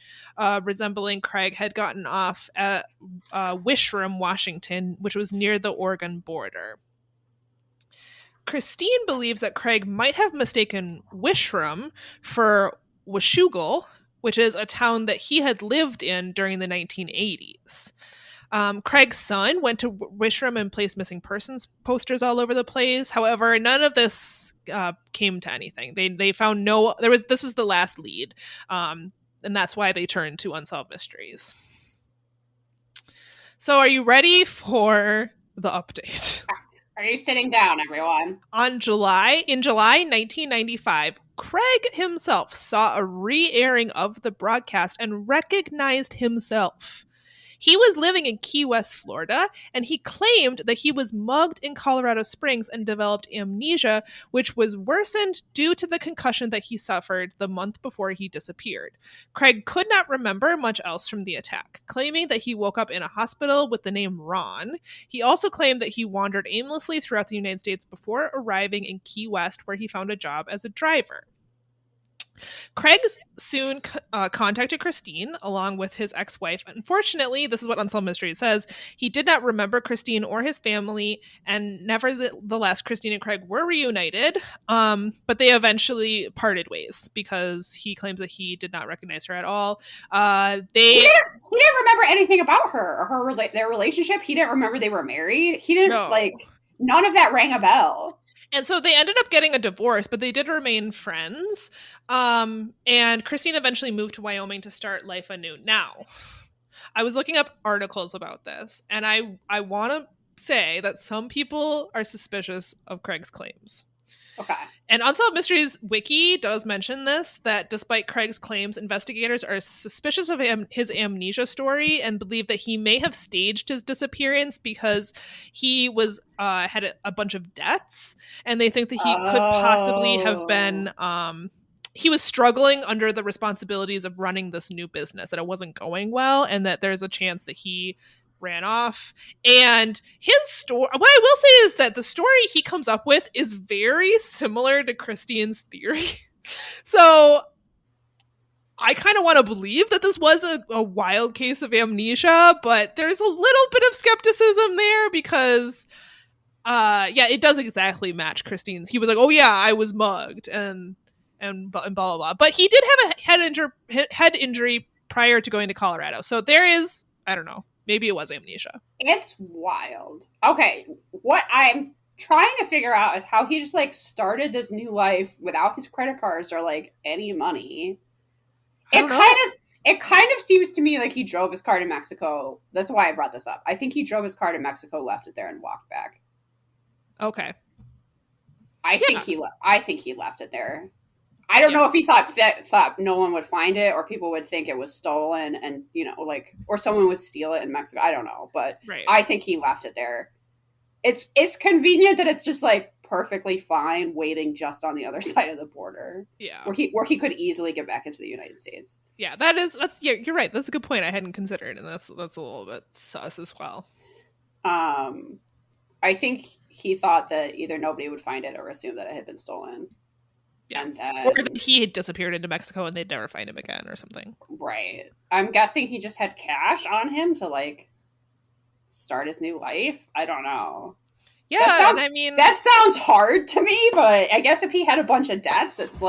resembling Craig had gotten off at Wishram, Washington, which was near the Oregon border. Christine believes that Craig might have mistaken Wishram for Washougal, which is a town that he had lived in during the 1980s. Craig's son went to Wishram and placed missing persons posters all over the place. However, none of this came to anything. They found no. This was the last lead, and that's why they turned to Unsolved Mysteries. So, are you ready for the update? Are you sitting down, everyone? In July 1995, Craig himself saw a re-airing of the broadcast and recognized himself. He was living in Key West, Florida, and he claimed that he was mugged in Colorado Springs and developed amnesia, which was worsened due to the concussion that he suffered the month before he disappeared. Craig could not remember much else from the attack, claiming that he woke up in a hospital with the name Ron. He also claimed that he wandered aimlessly throughout the United States before arriving in Key West, where he found a job as a driver. Craig soon contacted Christine along with his ex-wife. Unfortunately, this is what Unsolved Mysteries says, he did not remember Christine or his family, and nevertheless, Christine and Craig were reunited, but they eventually parted ways because he claims that he did not recognize her at all. He didn't remember anything about her or their relationship. He didn't remember they were married. He didn't, none of that rang a bell. And so they ended up getting a divorce, but they did remain friends. And Christine eventually moved to Wyoming to start life anew. Now, I was looking up articles about this, and I want to say that some people are suspicious of Craig's claims. Okay. And Unsolved Mysteries Wiki does mention this, that despite Craig's claims, investigators are suspicious of his amnesia story and believe that he may have staged his disappearance because he had a bunch of debts, and they think that he could possibly have been he was struggling under the responsibilities of running this new business, that it wasn't going well, and that there's a chance that he ran off. And his story, what I will say is that the story he comes up with is very similar to Christine's theory. So I kind of want to believe that this was a wild case of amnesia, but there's a little bit of skepticism there because it doesn't exactly match Christine's. He was like, oh yeah, I was mugged and blah blah blah, but he did have a head injury prior to going to Colorado, so there is, I don't know, maybe it was amnesia. It's wild. Okay, what I'm trying to figure out is how he just started this new life without his credit cards or any money. It kind of seems to me like he drove his car to Mexico. That's why I brought this up. I think he drove his car to Mexico, left it there, and walked back. Okay. I think he left it there. I don't know if he thought no one would find it, or people would think it was stolen, and or someone would steal it in Mexico. I don't know, but right. I think he left it there. It's convenient that it's just perfectly fine waiting just on the other side of the border. Yeah, where he could easily get back into the United States. Yeah, you're right. That's a good point I hadn't considered, and that's a little bit sus as well. I think he thought that either nobody would find it or assume that it had been stolen. Yeah. And then, or that he had disappeared into Mexico and they'd never find him again or something. Right. I'm guessing he just had cash on him to start his new life. I don't know. Yeah, that sounds hard to me, but I guess if he had a bunch of debts, it's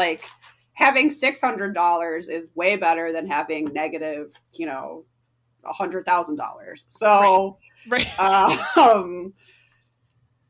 having $600 is way better than having negative, $100,000. So, right.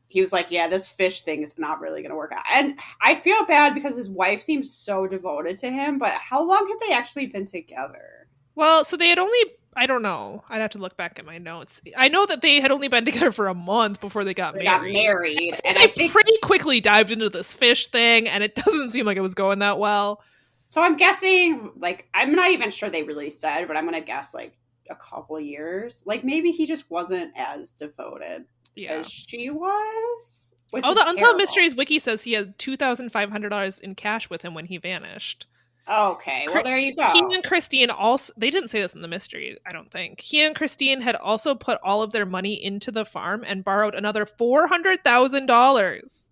He was like, yeah, this fish thing is not really going to work out. And I feel bad because his wife seems so devoted to him, but how long have they actually been together? Well, so they had only, I don't know. I'd have to look back at my notes. I know that they had only been together for a month before they got married. And I think pretty quickly dived into this fish thing, and it doesn't seem like it was going that well. So I'm guessing, like, I'm not even sure they really said, but I'm going to guess, like, a couple years. Like, maybe he just wasn't as devoted as she was. The Unsolved Mysteries wiki says he had $2,500 in cash with him when he vanished. Okay, well, there you go. He and Christine also, they didn't say this in the mystery, I don't think. He and Christine had also put all of their money into the farm and borrowed another $400,000.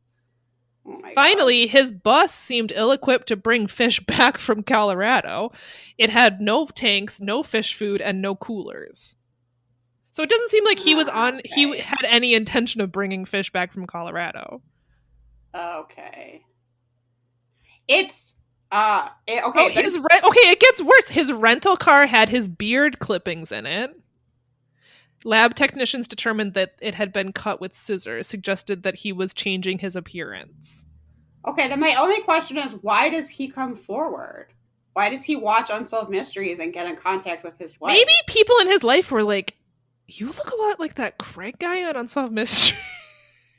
Oh Finally, his bus seemed ill-equipped to bring fish back from Colorado. It had no tanks, no fish food, and no coolers. So it doesn't seem like he had any intention of bringing fish back from Colorado. Okay. It's it gets worse. His rental car had his beard clippings in it. Lab technicians determined that it had been cut with scissors, suggested that he was changing his appearance. Okay, then my only question is, why does he come forward? Why does he watch Unsolved Mysteries and get in contact with his wife? Maybe people in his life were like, you look a lot like that Craig guy on Unsolved Mysteries.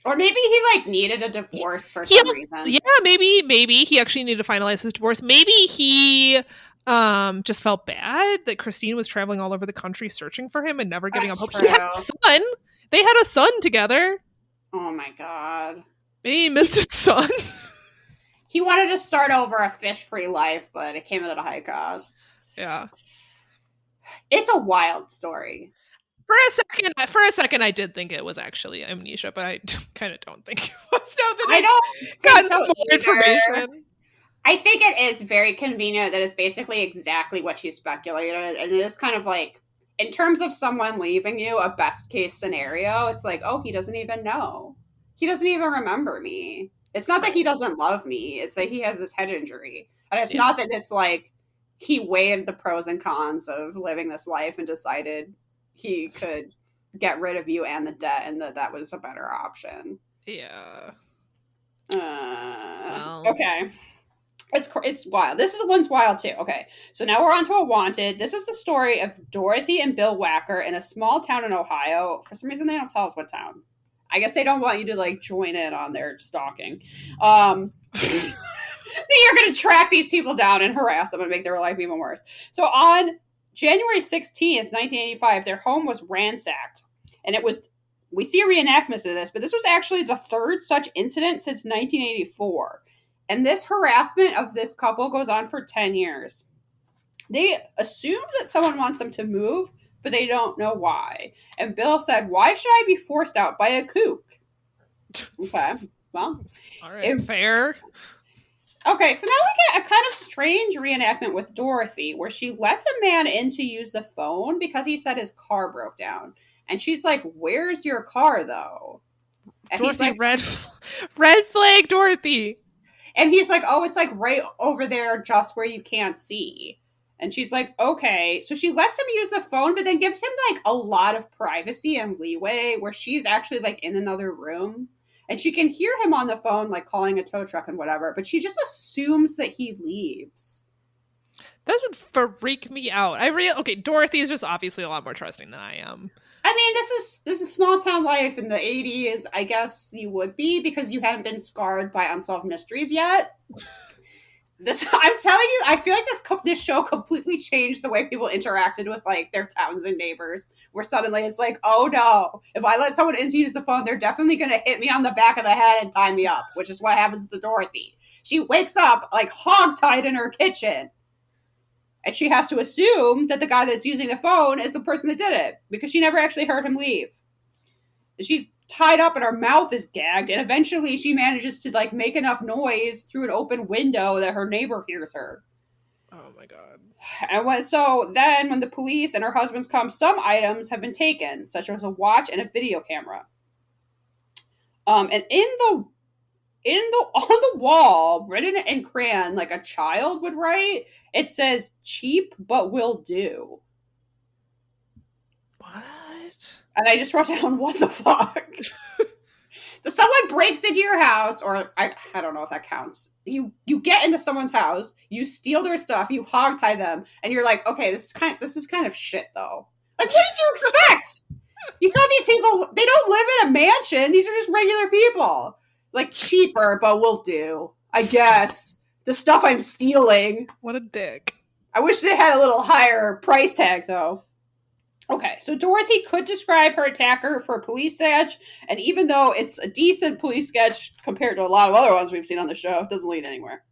Or maybe he, like, needed a divorce for some reason. Yeah, maybe he actually needed to finalize his divorce. Maybe he just felt bad that Christine was traveling all over the country searching for him and never giving up hope. He had a son. They had a son together. Oh my god. Maybe he missed his son. He wanted to start over a fish-free life, but it came at a high cost. Yeah. It's a wild story. For a second, I did think it was actually amnesia, but I kind of don't think it was. Now that I don't got some more information. I think it is very convenient that it's basically exactly what she speculated, and it is kind of like, in terms of someone leaving you, a best case scenario, it's like, oh, he doesn't even know. He doesn't even remember me. It's not that he doesn't love me. It's that he has this head injury. And it's not that it's like he weighed the pros and cons of living this life and decided he could get rid of you and the debt, and that was a better option. Yeah. Okay. It's wild. One's wild too. Okay, so now we're on to a wanted. This is the story of Dorothy and Bill Wacker in a small town in Ohio. For some reason, they don't tell us what town. I guess they don't want you to, like, join in on their stalking. You're going to track these people down and harass them and make their life even worse. So on January 16th, 1985, their home was ransacked. And we see a reenactment of this, but this was actually the third such incident since 1984. And this harassment of this couple goes on for 10 years. They assume that someone wants them to move, but they don't know why. And Bill said, why should I be forced out by a kook? Okay, well. All right, fair. Okay, so now we get a kind of strange reenactment with Dorothy, where she lets a man in to use the phone because he said his car broke down. And she's like, where's your car, though? And Dorothy, he's like, red flag, Dorothy. And he's like, oh, it's like right over there just where you can't see. And she's like, okay. So she lets him use the phone, but then gives him, like, a lot of privacy and leeway where she's actually, like, in another room. And she can hear him on the phone, like, calling a tow truck and whatever. But she just assumes that he leaves. That would freak me out. Okay, Dorothy is just obviously a lot more trusting than I am. I mean, this is small town life in the 80s. I guess you would be because you hadn't been scarred by Unsolved Mysteries yet. I'm telling you, I feel like this show completely changed the way people interacted with, like, their towns and neighbors. Where suddenly it's like, oh no, if I let someone in to use the phone, they're definitely going to hit me on the back of the head and tie me up, which is what happens to Dorothy. She wakes up, like, hog-tied in her kitchen. And she has to assume that the guy that's using the phone is the person that did it, because she never actually heard him leave. She's tied up and her mouth is gagged, and eventually she manages to, like, make enough noise through an open window that her neighbor hears her. Oh my god. And when the police and her husbands come, some items have been taken, such as a watch and a video camera. And on the wall, written in crayon, like a child would write, it says, cheap but will do. And I just wrote down, what the fuck? Someone breaks into your house, or I don't know if that counts. You get into someone's house, you steal their stuff, you hogtie them, and you're like, okay, this is kind of shit though. Like, what did you expect? You thought these people, they don't live in a mansion. These are just regular people. Like, cheaper, but will do. I guess. The stuff I'm stealing. What a dick. I wish they had a little higher price tag, though. Okay, so Dorothy could describe her attacker for a police sketch, and even though it's a decent police sketch compared to a lot of other ones we've seen on the show, it doesn't lead anywhere.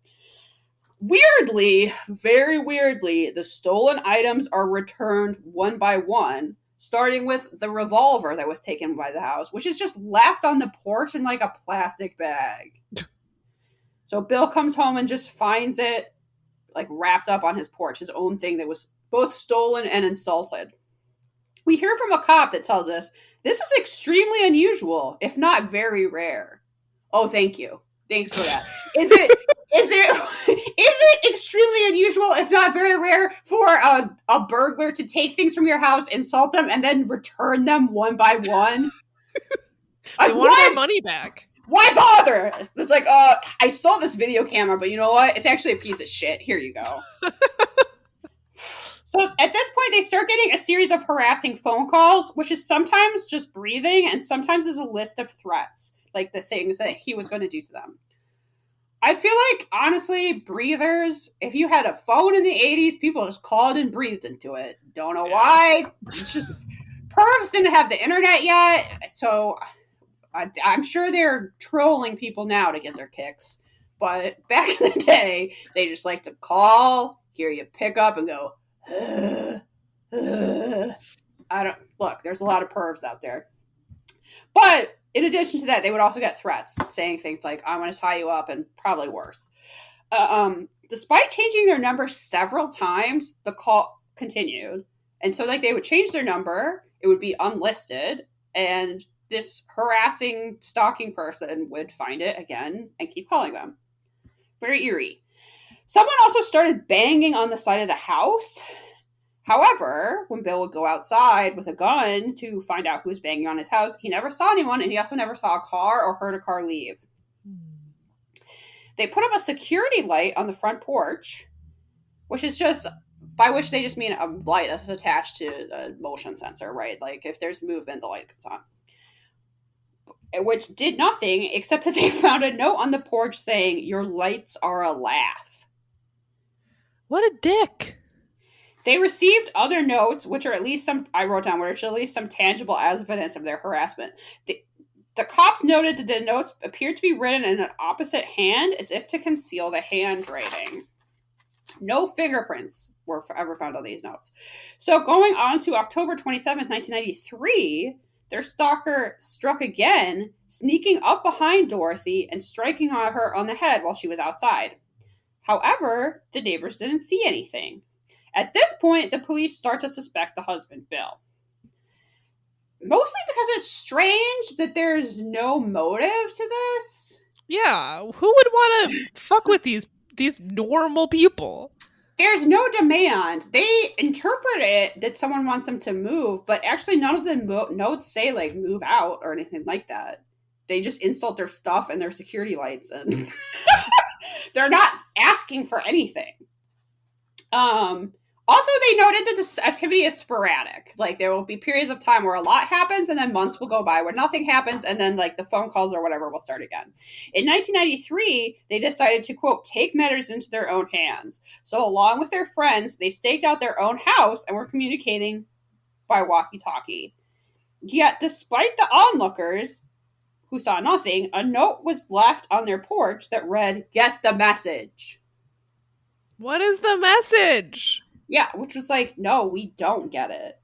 Weirdly, very weirdly, the stolen items are returned one by one, starting with the revolver that was taken by the house, which is just left on the porch in like a plastic bag. So Bill comes home and just finds it like wrapped up on his porch, his own thing that was both stolen and insulted. We hear from a cop that tells us this is extremely unusual, if not very rare. Oh, thank you. Thanks for that. Is it extremely unusual, if not very rare, for a burglar to take things from your house, insult them, and then return them one by one? They want their money back. Why bother? It's like, I stole this video camera, but you know what? It's actually a piece of shit. Here you go. So at this point, they start getting a series of harassing phone calls, which is sometimes just breathing and sometimes is a list of threats, like the things that he was going to do to them. I feel like, honestly, breathers, if you had a phone in the 80s, people just called and breathed into it. Don't know why. It's just, pervs didn't have the internet yet, so I'm sure they're trolling people now to get their kicks. But back in the day, they just like to call, hear you pick up, and go, look, there's a lot of pervs out there. But in addition to that, they would also get threats saying things like, I'm going to tie you up, and probably worse. Despite changing their number several times, the call continued. And so like they would change their number, it would be unlisted, and this harassing, stalking person would find it again and keep calling them. Very eerie. Someone also started banging on the side of the house. However, when Bill would go outside with a gun to find out who was banging on his house, he never saw anyone, and he also never saw a car or heard a car leave. They put up a security light on the front porch, which is just, by which they just mean a light that's attached to a motion sensor, right? Like, if there's movement, the light comes on. Which did nothing, except that they found a note on the porch saying, your lights are a laugh. What a dick. They received other notes, which are at least some, I wrote down, which are at least some tangible evidence of their harassment. The cops noted that the notes appeared to be written in an opposite hand, as if to conceal the handwriting. No fingerprints were ever found on these notes. So going on to October 27th, 1993, their stalker struck again, sneaking up behind Dorothy and striking her on the head while she was outside. However, the neighbors didn't see anything. At this point, the police start to suspect the husband, Bill. Mostly because it's strange that there's no motive to this. Yeah, who would want to fuck with these normal people? There's no demand. They interpret it that someone wants them to move, but actually none of the notes say, like, move out or anything like that. They just insult their stuff and their security lights, and they're not asking for anything. Also, they noted that this activity is sporadic. Like, there will be periods of time where a lot happens, and then months will go by where nothing happens, and then, like, the phone calls or whatever will start again. In 1993, they decided to, quote, take matters into their own hands. So, along with their friends, they staked out their own house and were communicating by walkie-talkie. Yet, despite the onlookers, who saw nothing, a note was left on their porch that read, "Get the message." What is the message? Yeah, which was like, no, we don't get it.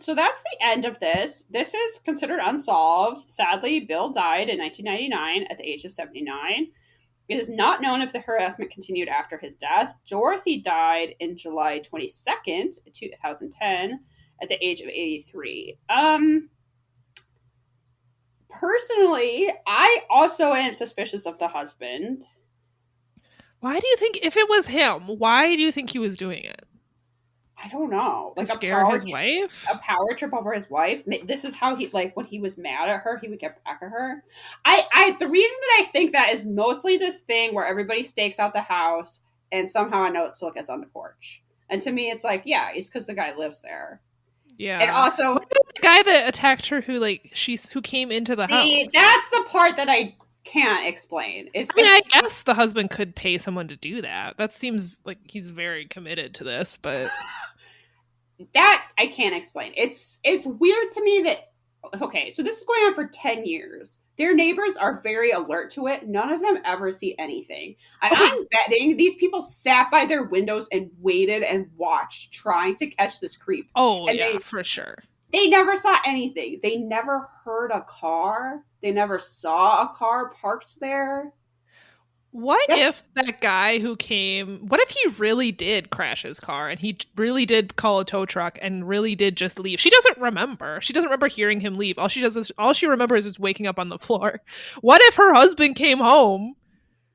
So that's the end of this. This is considered unsolved. Sadly, Bill died in 1999 at the age of 79. It is not known if the harassment continued after his death. Dorothy died in July 22nd, 2010, at the age of 83. Personally, I also am suspicious of the husband. Why do you think, if it was him, why do you think he was doing it? I don't know, To like scare his wife? a power trip over his wife. This is how he, like, when he was mad at her, he would get back at her. The reason that I think that is mostly this thing where everybody stakes out the house and somehow a note still gets on the porch. And to me, it's like, yeah, it's because the guy lives there. Yeah. And also, what about the guy that attacked her who came into the house? See, that's the part that I can't explain. I guess the husband could pay someone to do that. That seems like he's very committed to this, but that I can't explain. It's weird to me that, okay, so this is going on for 10 years. Their neighbors are very alert to it. None of them ever see anything. And okay. I'm betting these people sat by their windows and waited and watched, trying to catch this creep. Oh, and yeah, for sure. They never saw anything. They never heard a car. They never saw a car parked there. What if that guy who came, what if he really did crash his car and he really did call a tow truck and really did just leave? She doesn't remember. She doesn't remember hearing him leave. All she remembers is waking up on the floor. What if her husband came home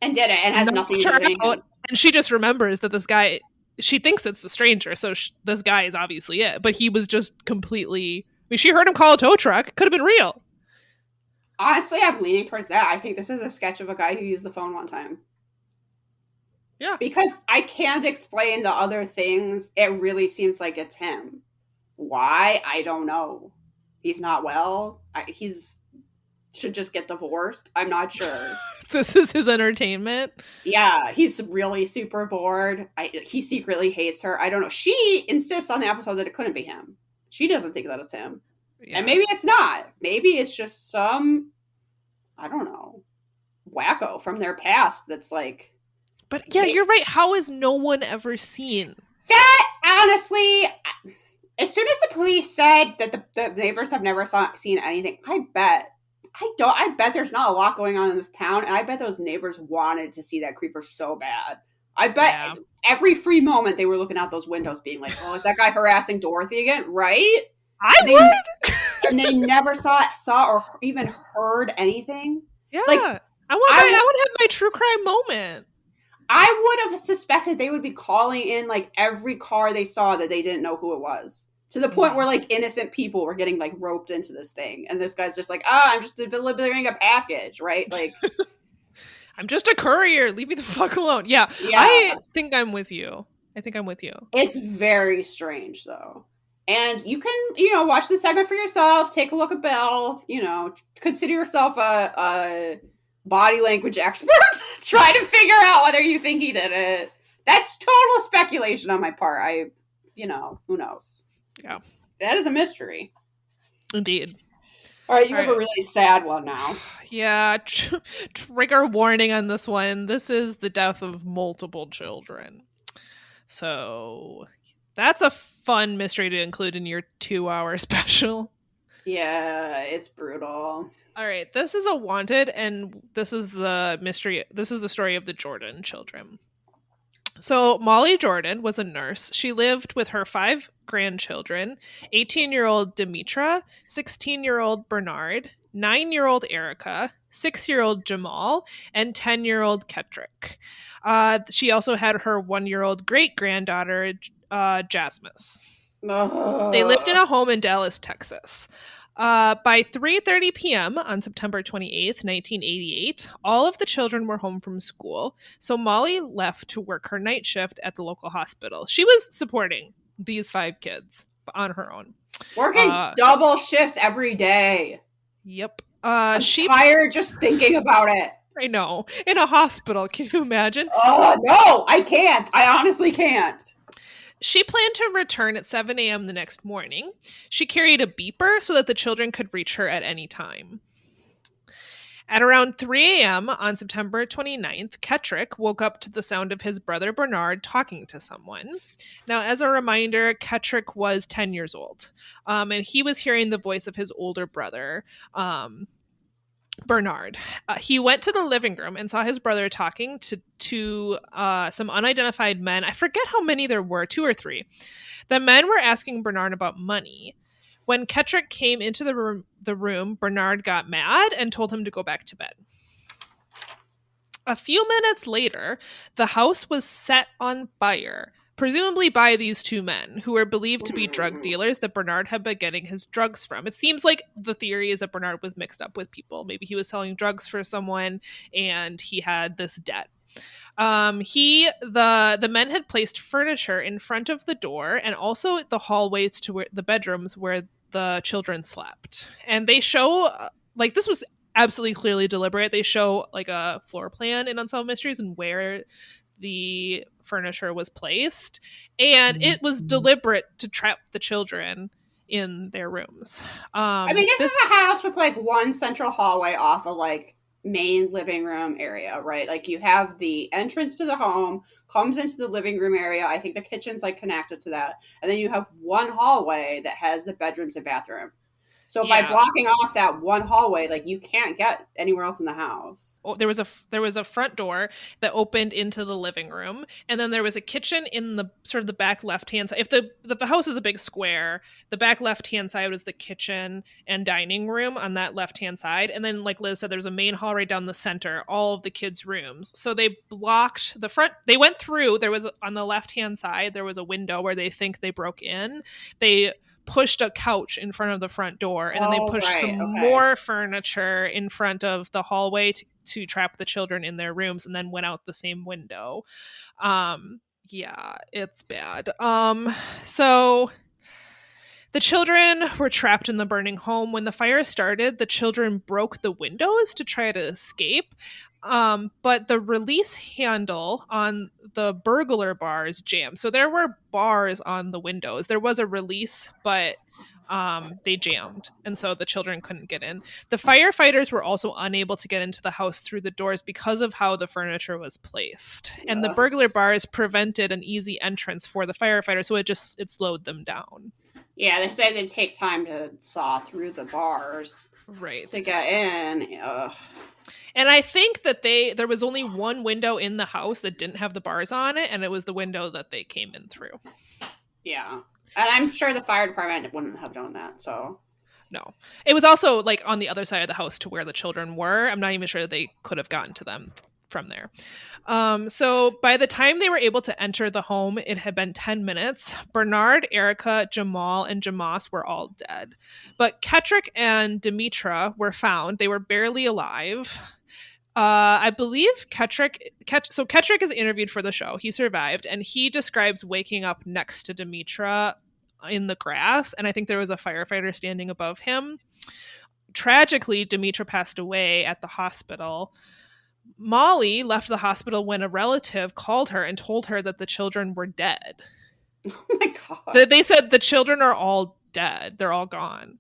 and did it and has nothing to do with it? And she just remembers that this guy, she thinks it's the stranger, so this guy is obviously it. But he was just completely, she heard him call a tow truck. It could have been real. Honestly, I'm leaning towards that. I think this is a sketch of a guy who used the phone one time. Yeah. Because I can't explain the other things. It really seems like it's him. Why? I don't know. He's not well. He's should just get divorced. I'm not sure. This is his entertainment? Yeah, he's really super bored. He secretly hates her. I don't know. She insists on the episode that it couldn't be him. She doesn't think that it's him. Yeah. And maybe it's not. Maybe it's just some, I don't know, wacko from their past that's like... But yeah, you're right. How has no one ever seen? That, honestly, as soon as the police said that the neighbors have never seen anything, I bet there's not a lot going on in this town, and I bet those neighbors wanted to see that creeper so bad. I bet every free moment they were looking out those windows being like, oh, is that guy harassing Dorothy again? Right? I would. And they never saw or even heard anything. Yeah. Like, I want to have my true crime moment. I would have suspected they would be calling in like every car they saw that they didn't know who it was. To the point where like innocent people were getting like roped into this thing. And this guy's just like, I'm just delivering a package, right? Like, I'm just a courier. Leave me the fuck alone. Yeah. I think I'm with you. It's very strange though. And you can, watch the segment for yourself, take a look at Belle, consider yourself a body language expert. Try to figure out whether you think he did it. That's total speculation on my part. Who knows? Yeah. That is a mystery. Indeed. All right, you have a really sad one now. Yeah, trigger warning on this one. This is the death of multiple children. So that's a fun mystery to include in your 2-hour special. Yeah, it's brutal. All right, this is a wanted, and this is the mystery. This is the story of the Jordan children. So Molly Jordan was a nurse. She lived with her 5 grandchildren, 18-year-old Demetra, 16-year-old Bernard, 9-year-old Erica, 6-year-old Jamal, and 10-year-old Kettrick. She also had her 1-year-old great-granddaughter, Jasmine. They lived in a home in Dallas, Texas. By 3:30 p.m. on September 28th, 1988, all of the children were home from school, so Molly left to work her night shift at the local hospital. She was supporting these 5 kids on her own. Working double shifts every day. Yep. I'm tired just thinking about it. I know. In a hospital, can you imagine? Oh, no, I can't. I honestly can't. She planned to return at 7 a.m. the next morning. She carried a beeper so that the children could reach her at any time. At around 3 a.m. on September 29th, Kettrick woke up to the sound of his brother Bernard talking to someone. Now, as a reminder, Kettrick was 10 years old, and he was hearing the voice of his older brother, Bernard. He went to the living room and saw his brother talking to some unidentified men. I forget how many there were, 2 or 3. The men were asking Bernard about money. When Kettrick came into the room, Bernard got mad and told him to go back to bed. A few minutes later, the house was set on fire presumably by these two men who were believed to be drug dealers that Bernard had been getting his drugs from. It seems like the theory is that Bernard was mixed up with people. Maybe he was selling drugs for someone and he had this debt. The men had placed furniture in front of the door and also the hallways to where the bedrooms where the children slept. And they show like this was absolutely clearly deliberate. They show like a floor plan in Unsolved Mysteries and where the furniture was placed, and it was deliberate to trap the children in their rooms. I mean, this is a house with like one central hallway off a like main living room area, right? Like you have the entrance to the home comes into the living room area. I think the kitchen's like connected to that, and then you have one hallway that has the bedrooms and bathroom. So by blocking off that one hallway, like you can't get anywhere else in the house. There was a front door that opened into the living room, and then there was a kitchen in the sort of the back left hand side. If the house is a big square, the back left hand side was the kitchen and dining room on that left hand side, and then like Liz said, there's a main hall right down the center, all of the kids' rooms. So they blocked the front. They went through. There was on the left hand side there was a window where they think they broke in. They pushed a couch in front of the front door, and then they pushed more furniture in front of the hallway to trap the children in their rooms, and then went out the same window. Yeah, it's bad. So the children were trapped in the burning home. When the fire started, the children broke the windows to try to escape. But the release handle on the burglar bars jammed. So there were bars on the windows. There was a release, but they jammed. And so the children couldn't get in. The firefighters were also unable to get into the house through the doors because of how the furniture was placed. And the burglar bars prevented an easy entrance for the firefighters. So it slowed them down. Yeah, they say they take time to saw through the bars. Right. To get in. Ugh. And I think that there was only one window in the house that didn't have the bars on it, and it was the window that they came in through. Yeah. And I'm sure the fire department wouldn't have done that, so. No. It was also, like, on the other side of the house to where the children were. I'm not even sure they could have gotten to them from there. So by the time they were able to enter the home, it had been 10 minutes. Bernard, Erica, Jamal, and Jamas were all dead. But Ketrick and Demetra were found. They were barely alive. I believe Ketrick is interviewed for the show. He survived, and he describes waking up next to Demetra in the grass, and I think there was a firefighter standing above him. Tragically, Demetra passed away at the hospital. Molly left the hospital when a relative called her and told her that the children were dead. Oh my God. They said the children are all dead. They're all gone.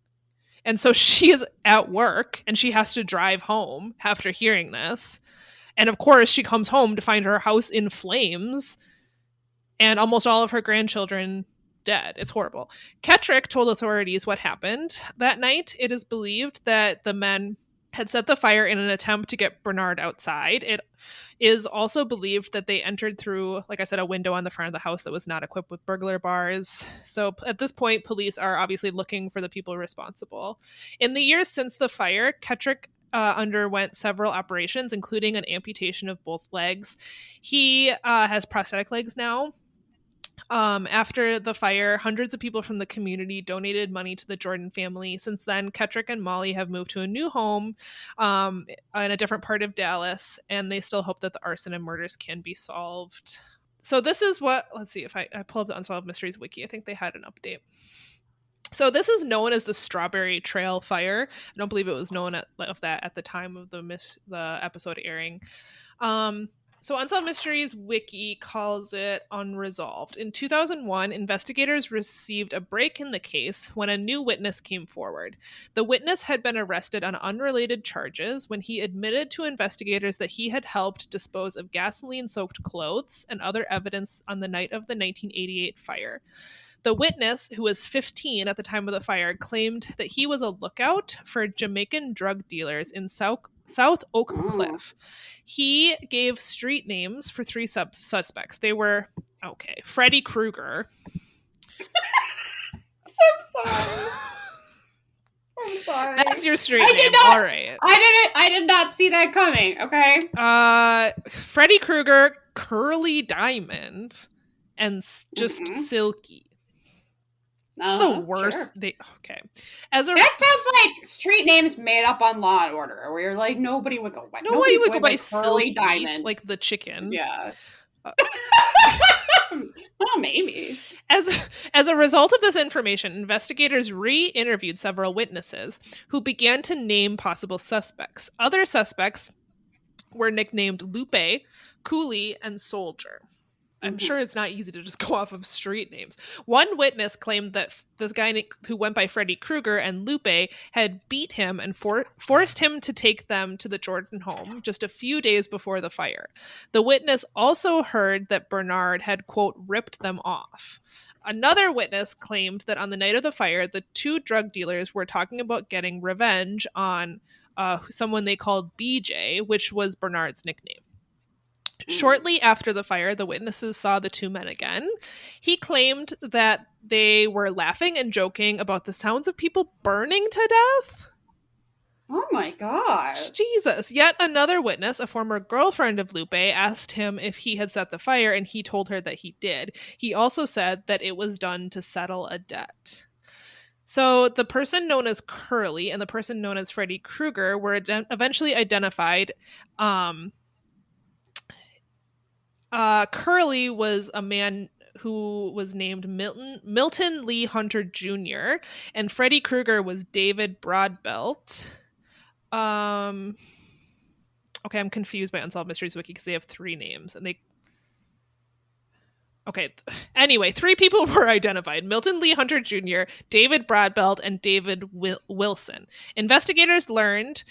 And so she is at work and she has to drive home after hearing this. And of course, she comes home to find her house in flames and almost all of her grandchildren dead. It's horrible. Ketrick told authorities what happened that night. It is believed that the men had set the fire in an attempt to get Bernard outside. It is also believed that they entered through, like I said, a window on the front of the house that was not equipped with burglar bars. So at this point, police are obviously looking for the people responsible. In the years since the fire, Ketrick underwent several operations, including an amputation of both legs. He has prosthetic legs now. After the fire, hundreds of people from the community donated money to the Jordan family. Since then, Ketrick and Molly have moved to a new home in a different part of Dallas, and they still hope that the arson and murders can be solved. So this is what, let's see if I pull up the Unsolved Mysteries wiki. I think they had an update. So this is known as the Strawberry Trail Fire. I don't believe it was known of that at the time of the episode airing. So Unsolved Mysteries Wiki calls it unresolved. In 2001, investigators received a break in the case when a new witness came forward. The witness had been arrested on unrelated charges when he admitted to investigators that he had helped dispose of gasoline-soaked clothes and other evidence on the night of the 1988 fire. The witness, who was 15 at the time of the fire, claimed that he was a lookout for Jamaican drug dealers in South Oak Cliff. He gave street names for three suspects. They were, Freddy Krueger. I'm sorry. That's your street name. All right. I did not see that coming, okay? Freddy Krueger, Curly Diamond, and just Silky. The worst. Sure. Okay. That sounds like street names made up on Law and Order, where you're like, nobody would go by. Nobody would go by Curly Silky, Diamond, like the chicken. Yeah. Well, maybe. As a result of this information, investigators re-interviewed several witnesses who began to name possible suspects. Other suspects were nicknamed Lupe, Coolie, and Soldier. I'm sure it's not easy to just go off of street names. One witness claimed that this guy who went by Freddy Krueger and Lupe had beat him and forced him to take them to the Jordan home just a few days before the fire. The witness also heard that Bernard had, quote, ripped them off. Another witness claimed that on the night of the fire, the two drug dealers were talking about getting revenge on someone they called BJ, which was Bernard's nickname. Shortly after the fire, the witnesses saw the two men again. He claimed that they were laughing and joking about the sounds of people burning to death. Oh my God. Jesus. Yet another witness, a former girlfriend of Lupe, asked him if he had set the fire, and he told her that he did. He also said that it was done to settle a debt. So the person known as Curly and the person known as Freddy Krueger were eventually identified. Curly was a man who was named Milton Lee Hunter Jr. and Freddy Krueger was David Broadbelt. Okay, I'm confused by Unsolved Mysteries Wiki because they have 3 names and they. Okay, anyway, 3 people were identified: Milton Lee Hunter Jr., David Broadbelt, and David Wilson. Investigators learned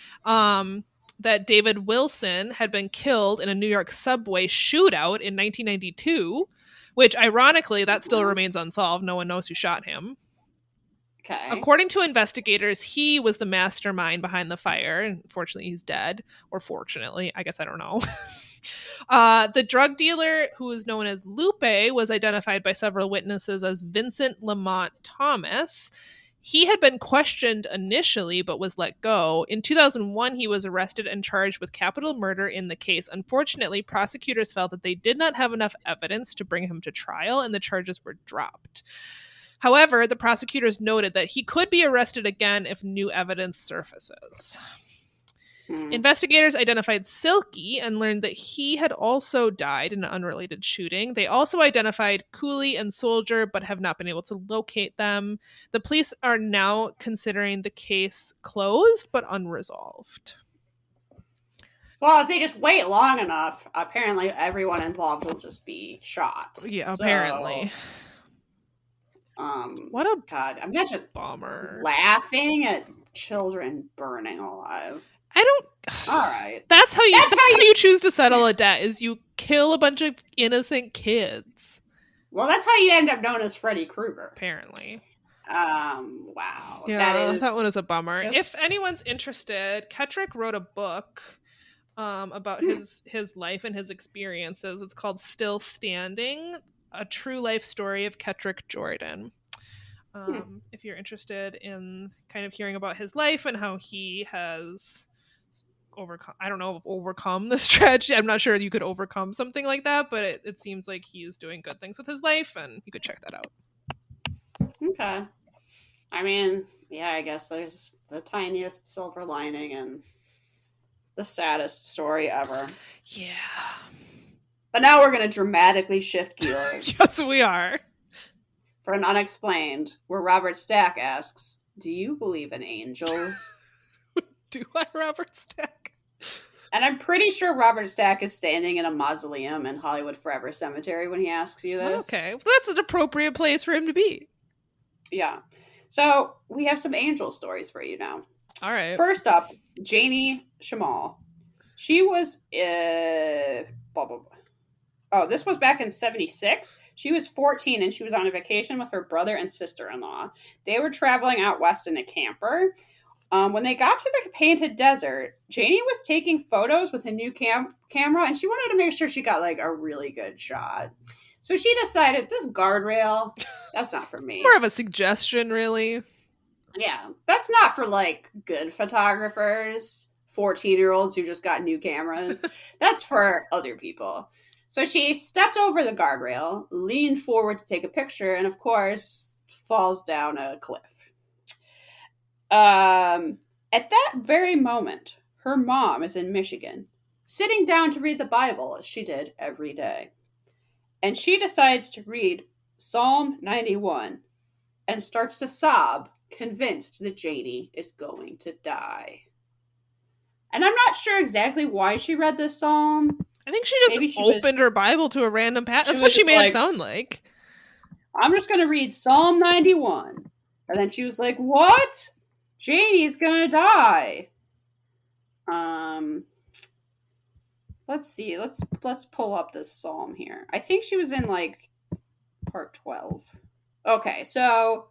that David Wilson had been killed in a New York subway shootout in 1992, which ironically, that still remains unsolved. No one knows who shot him. Okay. According to investigators, he was the mastermind behind the fire. Unfortunately, he's dead. Or fortunately, I guess I don't know. The drug dealer, who is known as Lupe, was identified by several witnesses as Vincent Lamont Thomas. He had been questioned initially, but was let go. In 2001, he was arrested and charged with capital murder in the case. Unfortunately, prosecutors felt that they did not have enough evidence to bring him to trial, and the charges were dropped. However, the prosecutors noted that he could be arrested again if new evidence surfaces. Investigators identified Silky and learned that he had also died in an unrelated shooting. They also identified Coolie and Soldier, but have not been able to locate them. The police are now considering the case closed, but unresolved. Well, if they just wait long enough, apparently everyone involved will just be shot. Yeah, apparently. What a God! Imagine bummer. Laughing at children burning alive. I don't. All right. That's how you choose to settle a debt: is you kill a bunch of innocent kids. Well, that's how you end up known as Freddy Krueger. Apparently. Wow. Yeah, that one is a bummer. If anyone's interested, Kettrick wrote a book about his life and his experiences. It's called Still Standing: A True Life Story of Kettrick Jordan. If you're interested in kind of hearing about his life and how he has overcome this tragedy. I'm not sure you could overcome something like that, but it seems like he's doing good things with his life, and you could check that out. Okay. I mean, yeah, I guess there's the tiniest silver lining and the saddest story ever. Yeah. But now we're going to dramatically shift gears. Yes, we are. For an unexplained, where Robert Stack asks, do you believe in angels? Do I, Robert Stack? And I'm pretty sure Robert Stack is standing in a mausoleum in Hollywood Forever Cemetery when he asks you this. Okay. Well, that's an appropriate place for him to be. Yeah. So we have some angel stories for you now. All right. First up, Janie Shamal. She was blah, blah, blah. Oh, this was back in 1976. She was 14 and she was on a vacation with her brother and sister-in-law. They were traveling out west in a camper. When they got to the Painted Desert, Janie was taking photos with a new camera, and she wanted to make sure she got like a really good shot. So she decided, this guardrail, that's not for me. More of a suggestion, really. Yeah, that's not for like good photographers, 14-year-olds who just got new cameras. That's for other people. So she stepped over the guardrail, leaned forward to take a picture, and of course, falls down a cliff. At that very moment, her mom is in Michigan, sitting down to read the Bible as she did every day. And she decides to read Psalm 91 and starts to sob, convinced that Janie is going to die. And I'm not sure exactly why she read this psalm. I think she just opened her Bible to a random passage. That's what she made it sound like. I'm just going to read Psalm 91. And then she was like, what? Janie's going to die. Let's see. Let's pull up this psalm here. I think she was in like part 12. Okay, so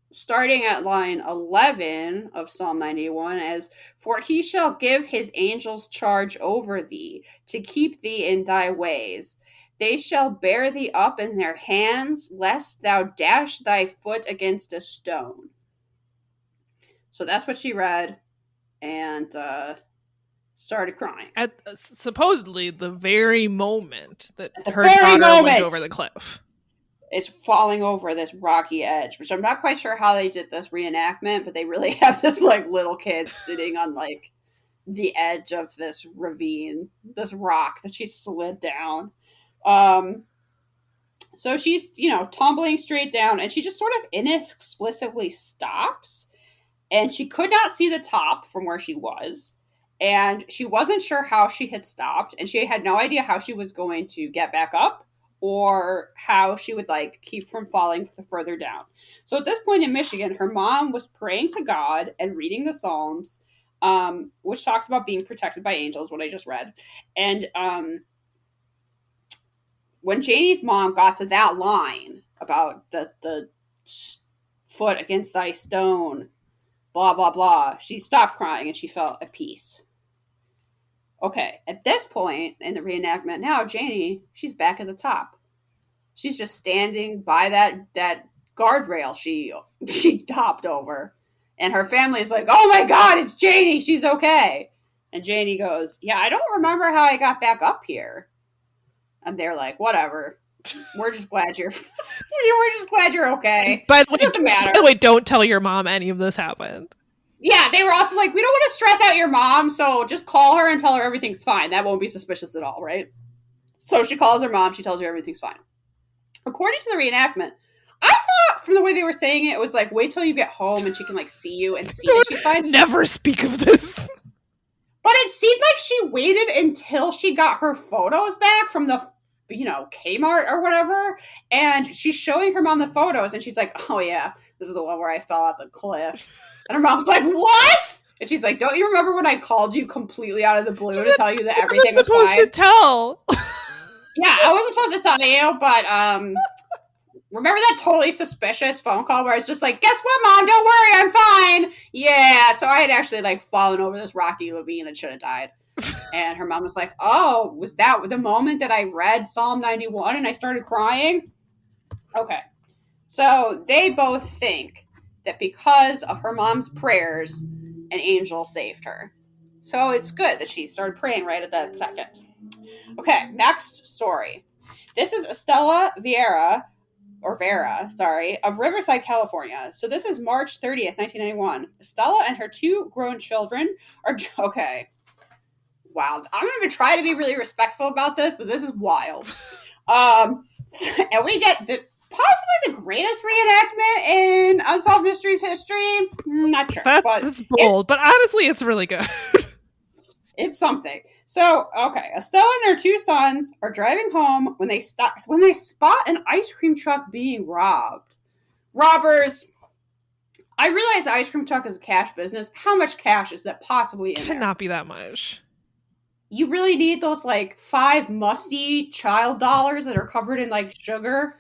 starting at line 11 of Psalm 91 as, for he shall give his angels charge over thee, to keep thee in thy ways. They shall bear thee up in their hands, lest thou dash thy foot against a stone. So that's what she read, and started crying. At supposedly the very moment that her daughter went over the cliff. It's falling over this rocky edge, which I'm not quite sure how they did this reenactment, but they really have this like little kid sitting on like the edge of this ravine, this rock that she slid down. So she's, tumbling straight down, and she just sort of inexplicably stops, and she could not see the top from where she was, and she wasn't sure how she had stopped, and she had no idea how she was going to get back up, or how she would like keep from falling further down. So at this point in Michigan, her mom was praying to God and reading the Psalms, which talks about being protected by angels, what I just read. And when Janie's mom got to that line about the foot against thy stone, blah, blah, blah, she stopped crying and she felt at peace. Okay, at this point in the reenactment now, Janie, she's back at the top. She's just standing by that guardrail she hopped over. And her family is like, oh my God, it's Janie. She's okay. And Janie goes, yeah, I don't remember how I got back up here. And they're like, whatever. We're just glad you're okay. By the way, it doesn't matter. By the way, don't tell your mom any of this happened. Yeah, they were also like, we don't want to stress out your mom, so just call her and tell her everything's fine. That won't be suspicious at all, right? So she calls her mom, she tells her everything's fine. According to the reenactment, I thought from the way they were saying it, it was like, wait till you get home and she can like see you and see that she's fine. Never speak of this. But it seemed like she waited until she got her photos back from the, Kmart or whatever. And she's showing her mom the photos and she's like, oh yeah, this is the one where I fell off the cliff. And her mom's like, what? And she's like, don't you remember when I called you completely out of the blue to tell you that everything was fine? I wasn't supposed to tell. Yeah, I wasn't supposed to tell you, but remember that totally suspicious phone call where it's just like, guess what, Mom? Don't worry, I'm fine. Yeah, so I had actually like fallen over this rocky ravine and should have died. And her mom was like, oh, was that the moment that I read Psalm 91 and I started crying? Okay. So they both think that because of her mom's prayers, an angel saved her. So it's good that she started praying right at that second. Okay, next story. This is Estella Vera, of Riverside, California. So this is March 30th, 1991. Estella and her two grown children are... Okay. Wow. I'm going to try to be really respectful about this, but this is wild. And we get possibly the greatest reenactment in Unsolved Mysteries history. Not sure. That's bold, but honestly, it's really good. It's something. So, okay, Estella and her two sons are driving home when they spot an ice cream truck being robbed. Robbers. I realize the ice cream truck is a cash business. How much cash is that possibly in there? Cannot be that much. You really need those, 5 musty child dollars that are covered in, sugar?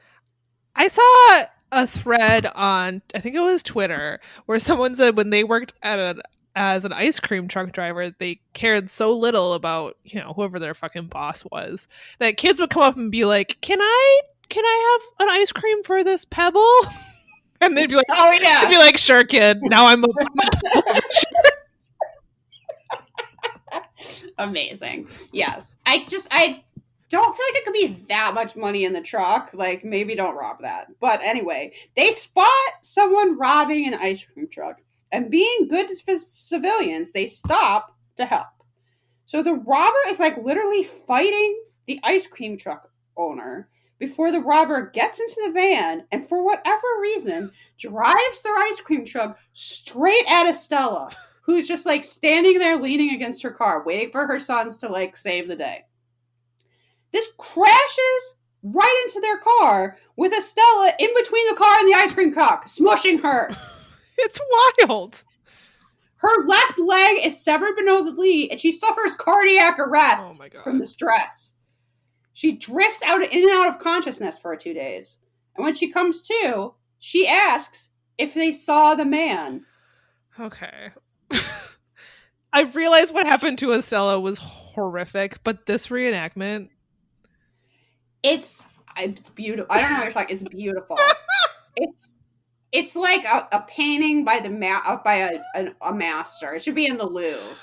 I saw a thread on, I think it was Twitter, where someone said when they worked as an ice cream truck driver, they cared so little about, whoever their fucking boss was, that kids would come up and be like, can I have an ice cream for this pebble? And they'd be like, oh yeah. They'd be like, sure, kid. Now I'm a Amazing. Yes. don't feel like it could be that much money in the truck. Like, maybe don't rob that. But anyway, they spot someone robbing an ice cream truck. And being good civilians, they stop to help. So the robber is like literally fighting the ice cream truck owner before the robber gets into the van and for whatever reason drives their ice cream truck straight at Estella, who's just like standing there leaning against her car, waiting for her sons to like save the day. This crashes right into their car with Estella in between the car and the ice cream truck, smushing her. It's wild. Her left leg is severed below the knee, and she suffers cardiac arrest from the stress. She drifts in and out of consciousness for 2 days. And when she comes to, she asks if they saw the man. Okay. I realized what happened to Estella was horrific, but this reenactment... It's beautiful. I don't know what you're talking. It's beautiful. It's like a painting by a master. It should be in the Louvre.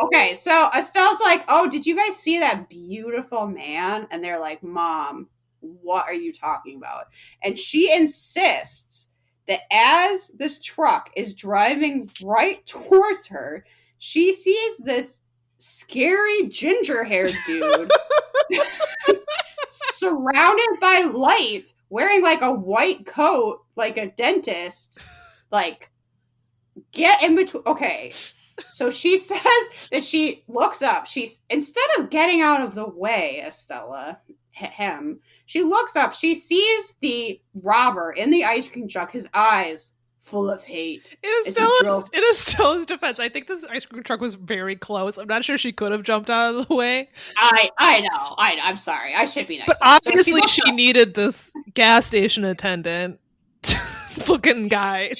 Okay, so Estelle's like, oh, did you guys see that beautiful man? And they're like, Mom, what are you talking about? And she insists that as this truck is driving right towards her, she sees this scary ginger-haired dude surrounded by light, wearing like a white coat, like a dentist, like get in between. Okay, so she says that she looks up. She's instead of getting out of the way, Estella, him, she looks up. She sees the robber in the ice cream truck. His eyes full of hate. It is still his defense. I think this ice cream truck was very close. I'm not sure she could have jumped out of the way. I know. I'm sorry. I should be nice. But obviously she needed this gas station attendant looking guy.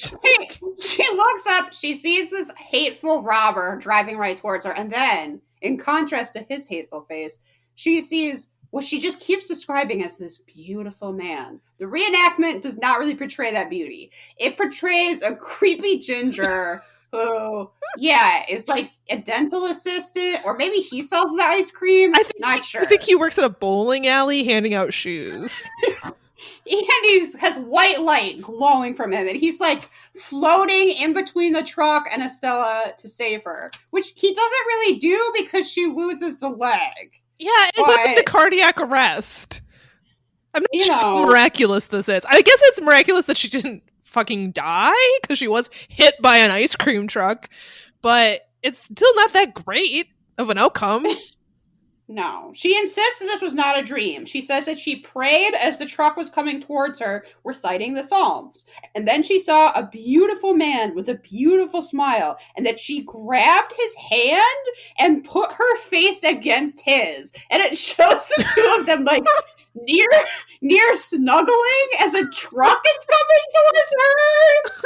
She looks up. She sees this hateful robber driving right towards her. And then, in contrast to his hateful face, she sees what she just keeps describing as this beautiful man. The reenactment does not really portray that beauty. It portrays a creepy ginger who, is like a dental assistant, or maybe he sells the ice cream. Not sure. I think he works at a bowling alley handing out shoes. And he has white light glowing from him, and he's like floating in between the truck and Estella to save her, which he doesn't really do because she loses the leg. Yeah, it wasn't the cardiac arrest. I'm not sure how miraculous this is. I guess it's miraculous that she didn't fucking die because she was hit by an ice cream truck, but it's still not that great of an outcome. No. She insists that this was not a dream. She says that she prayed as the truck was coming towards her, reciting the Psalms. And then she saw a beautiful man with a beautiful smile, and that she grabbed his hand and put her face against his. And it shows the two of them like near snuggling as a truck is coming towards her.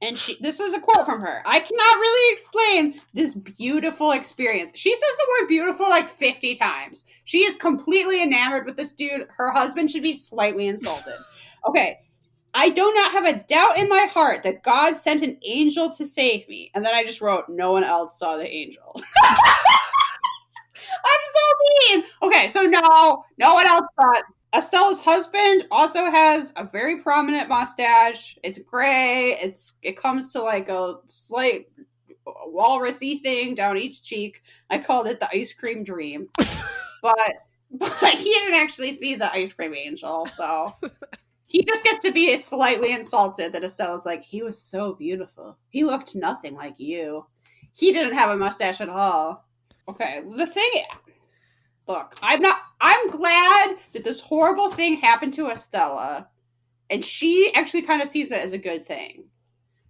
And this is a quote from her. I cannot really explain this beautiful experience. She says the word beautiful like 50 times. She is completely enamored with this dude. Her husband should be slightly insulted. Okay. I do not have a doubt in my heart that God sent an angel to save me. And then I just wrote, no one else saw the angel. I'm so mean. Okay, so no one else saw it. Estella's husband also has a very prominent mustache. It's gray. It comes to like a slight walrusy thing down each cheek. I called it the ice cream dream. but he didn't actually see the ice cream angel, so he just gets to be slightly insulted that Estella's like, he was so beautiful. He looked nothing like you. He didn't have a mustache at all. Okay, the thing... Look, I'm glad that this horrible thing happened to Estella, and she actually kind of sees it as a good thing.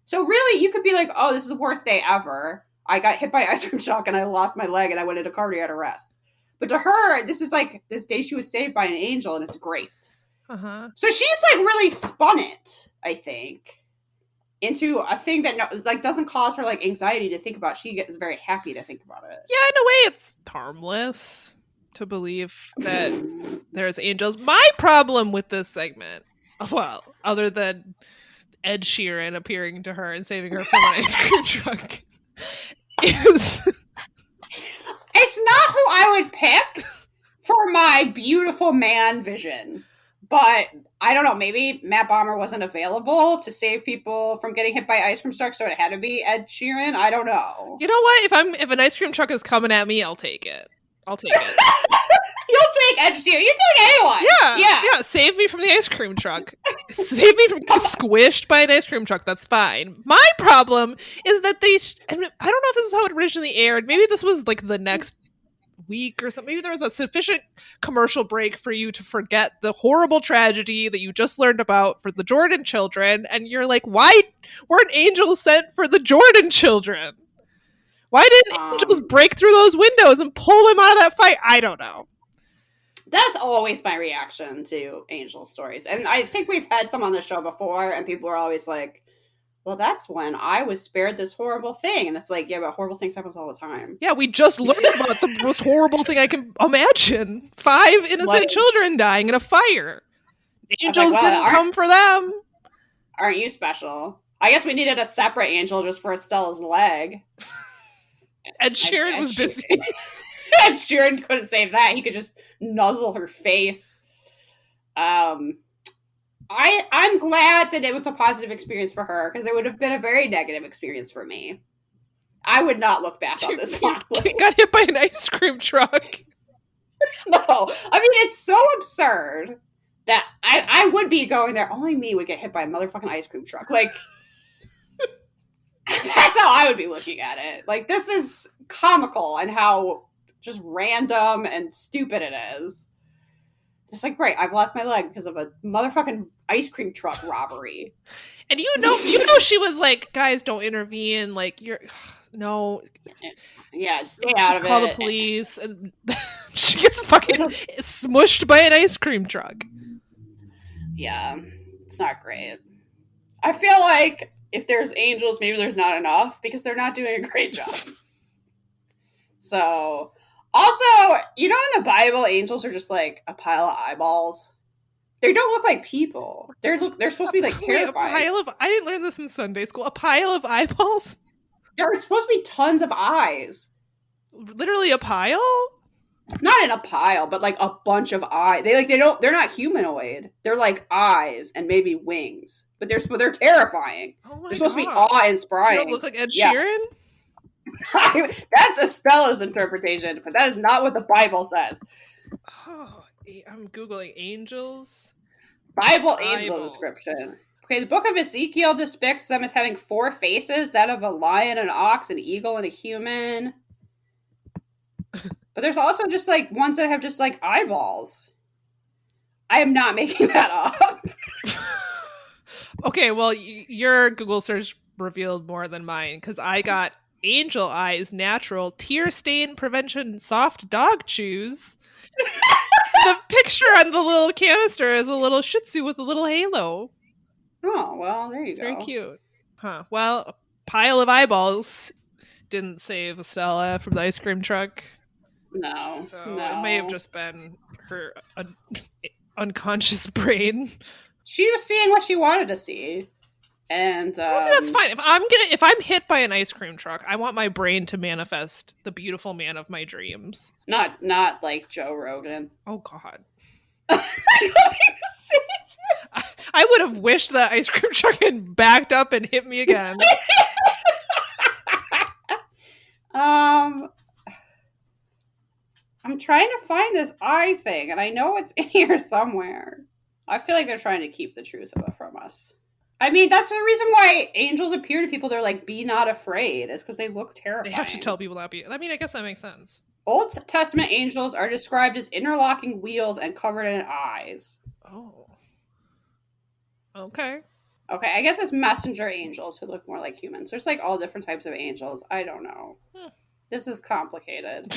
So really, you could be like, oh, this is the worst day ever. I got hit by ice cream truck and I lost my leg and I went into cardiac arrest. But to her, this is like this day she was saved by an angel, and it's great. Uh-huh. So she's like really spun it, I think, into a thing that doesn't cause her like anxiety to think about. She gets very happy to think about it. Yeah, in a way, it's harmless to believe that there's angels. My problem with this segment, well, other than Ed Sheeran appearing to her and saving her from an ice cream truck, is It's not who I would pick for my beautiful man vision. But I don't know, maybe Matt Bomer wasn't available to save people from getting hit by ice cream trucks, so it had to be Ed Sheeran. I don't know. You know what? If an ice cream truck is coming at me, I'll take it. I'll take it. You'll take Ed Sheeran. You take anyone. Yeah. Save me from the ice cream truck. Save me from getting squished by an ice cream truck. That's fine. My problem is that I don't know if this is how it originally aired. Maybe this was like the next week or something. Maybe there was a sufficient commercial break for you to forget the horrible tragedy that you just learned about for the Jordan children, and you're like, why weren't angels sent for the Jordan children? Why didn't angels break through those windows and pull them out of that fight? I don't know. That's always my reaction to angel stories. And I think we've had some on the show before, and people are always like, well, that's when I was spared this horrible thing. And it's like, yeah, but horrible things happen all the time. Yeah, we just learned about the most horrible thing I can imagine. 5 innocent children dying in a fire. Angels didn't come for them. Aren't you special? I guess we needed a separate angel just for Estella's leg. Ed Sheeran was busy. Ed Sheeran couldn't save that. He could just nuzzle her face. I'm glad that it was a positive experience for her, because it would have been a very negative experience for me. I would not look back on this one. Got hit by an ice cream truck. No. I mean, it's so absurd that I would be going there. Only me would get hit by a motherfucking ice cream truck. Like, that's how I would be looking at it. Like, this is comical and how just random and stupid it is. It's like, great, I've lost my leg because of a motherfucking ice cream truck robbery. And you know she was like, guys, don't intervene. Like, no. Yeah, just stay out of it. Call the police. And she gets fucking smushed by an ice cream truck. Yeah, it's not great. I feel like if there's angels, maybe there's not enough, because they're not doing a great job. So, also, you know, in the Bible, angels are just like a pile of eyeballs. They don't look like people. They're supposed to be like terrifying. I didn't learn this in Sunday school. A pile of eyeballs? There are supposed to be tons of eyes. Literally a pile? Not in a pile, but like a bunch of eyes. They're not humanoid. They're like eyes and maybe wings. But they're terrifying. Oh they're supposed to be awe-inspiring. They don't look like Ed Sheeran? That's Estella's interpretation, but that is not what the Bible says. Oh, I'm Googling angels. Bible angel description. Okay, the book of Ezekiel depicts them as having 4 faces, that of a lion, an ox, an eagle, and a human. But there's also just like ones that have just like eyeballs. I am not making that up. Okay, well, your Google search revealed more than mine, because I got angel eyes, natural, tear stain prevention, soft dog chews. The picture on the little canister is a little Shih Tzu with a little halo. Oh, well, there you go. Very cute. Huh. Well, a pile of eyeballs didn't save Estella from the ice cream truck. No. So it may have just been her unconscious brain. She was seeing what she wanted to see. And that's fine. If I'm hit by an ice cream truck, I want my brain to manifest the beautiful man of my dreams. Not like Joe Rogan. Oh God. I would have wished that ice cream truck had backed up and hit me again. I'm trying to find this eye thing, and I know it's in here somewhere. I feel like they're trying to keep the truth from us. I mean, that's the reason why angels appear to people. They're like, be not afraid. It's because they look terrifying. They have to tell people not to be. I mean, I guess that makes sense. Old Testament angels are described as interlocking wheels and covered in eyes. Oh. Okay. Okay, I guess it's messenger angels who look more like humans. There's like all different types of angels. I don't know. This is complicated.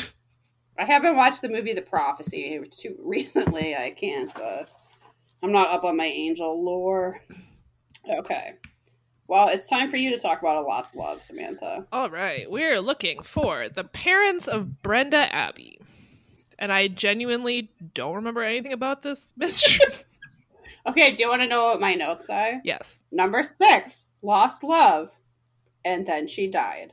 I haven't watched the movie The Prophecy too recently. I can't. I'm not up on my angel lore. Okay. Well, it's time for you to talk about A Lost Love, Samantha. All right. We're looking for the parents of Brenda Abbey. And I genuinely don't remember anything about this mystery. Okay, do you want to know what my notes are? Yes. Number 6, Lost Love. And then she died.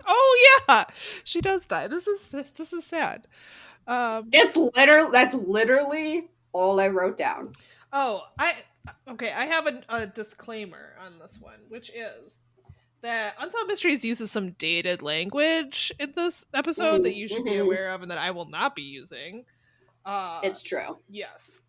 Oh yeah, she does die. This is sad. That's literally all I wrote down. Oh, I have a disclaimer on this one, which is that Unsolved Mysteries uses some dated language in this episode that you should be aware of and that I will not be using. It's true. Yes.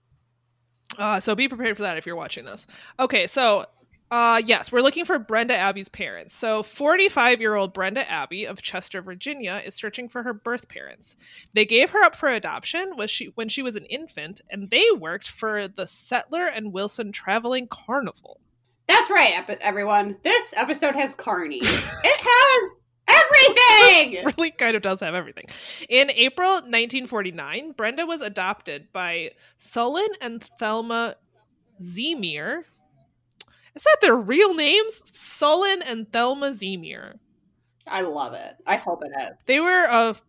So be prepared for that if you're watching this. Okay, so yes, we're looking for Brenda Abbey's parents. So 45-year-old Brenda Abbey of Chester, Virginia is searching for her birth parents. They gave her up for adoption when she was an infant, and they worked for the Settler and Wilson Traveling Carnival. That's right, everyone. This episode has carnies. It has everything! It really kind of does have everything. In April 1949, Brenda was adopted by Sullen and Thelma Zemir. Is that their real names? Sullen and Thelma Zemir. I love it. I hope it is. They were of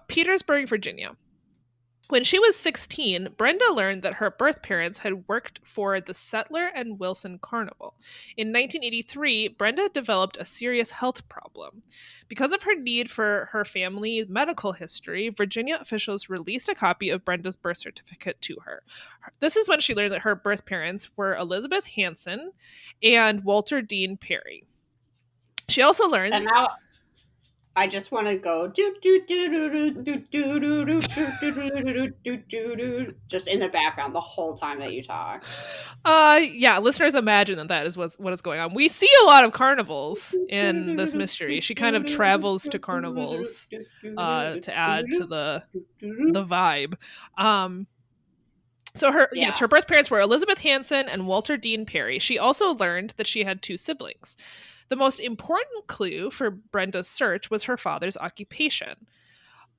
Petersburg, Virginia. When she was 16, Brenda learned that her birth parents had worked for the Settler and Wilson Carnival. In 1983, Brenda developed a serious health problem. Because of her need for her family's medical history, Virginia officials released a copy of Brenda's birth certificate to her. This is when she learned that her birth parents were Elizabeth Hanson and Walter Dean Perry. She also learned... And now... I just want to go just in the background the whole time that you talk. Yeah, listeners imagine that is what is going on. We see a lot of carnivals in this mystery. She kind of travels to carnivals to add to the vibe. So her birth parents were Elizabeth Hanson and Walter Dean Perry. She also learned that she had 2 siblings. The most important clue for Brenda's search was her father's occupation.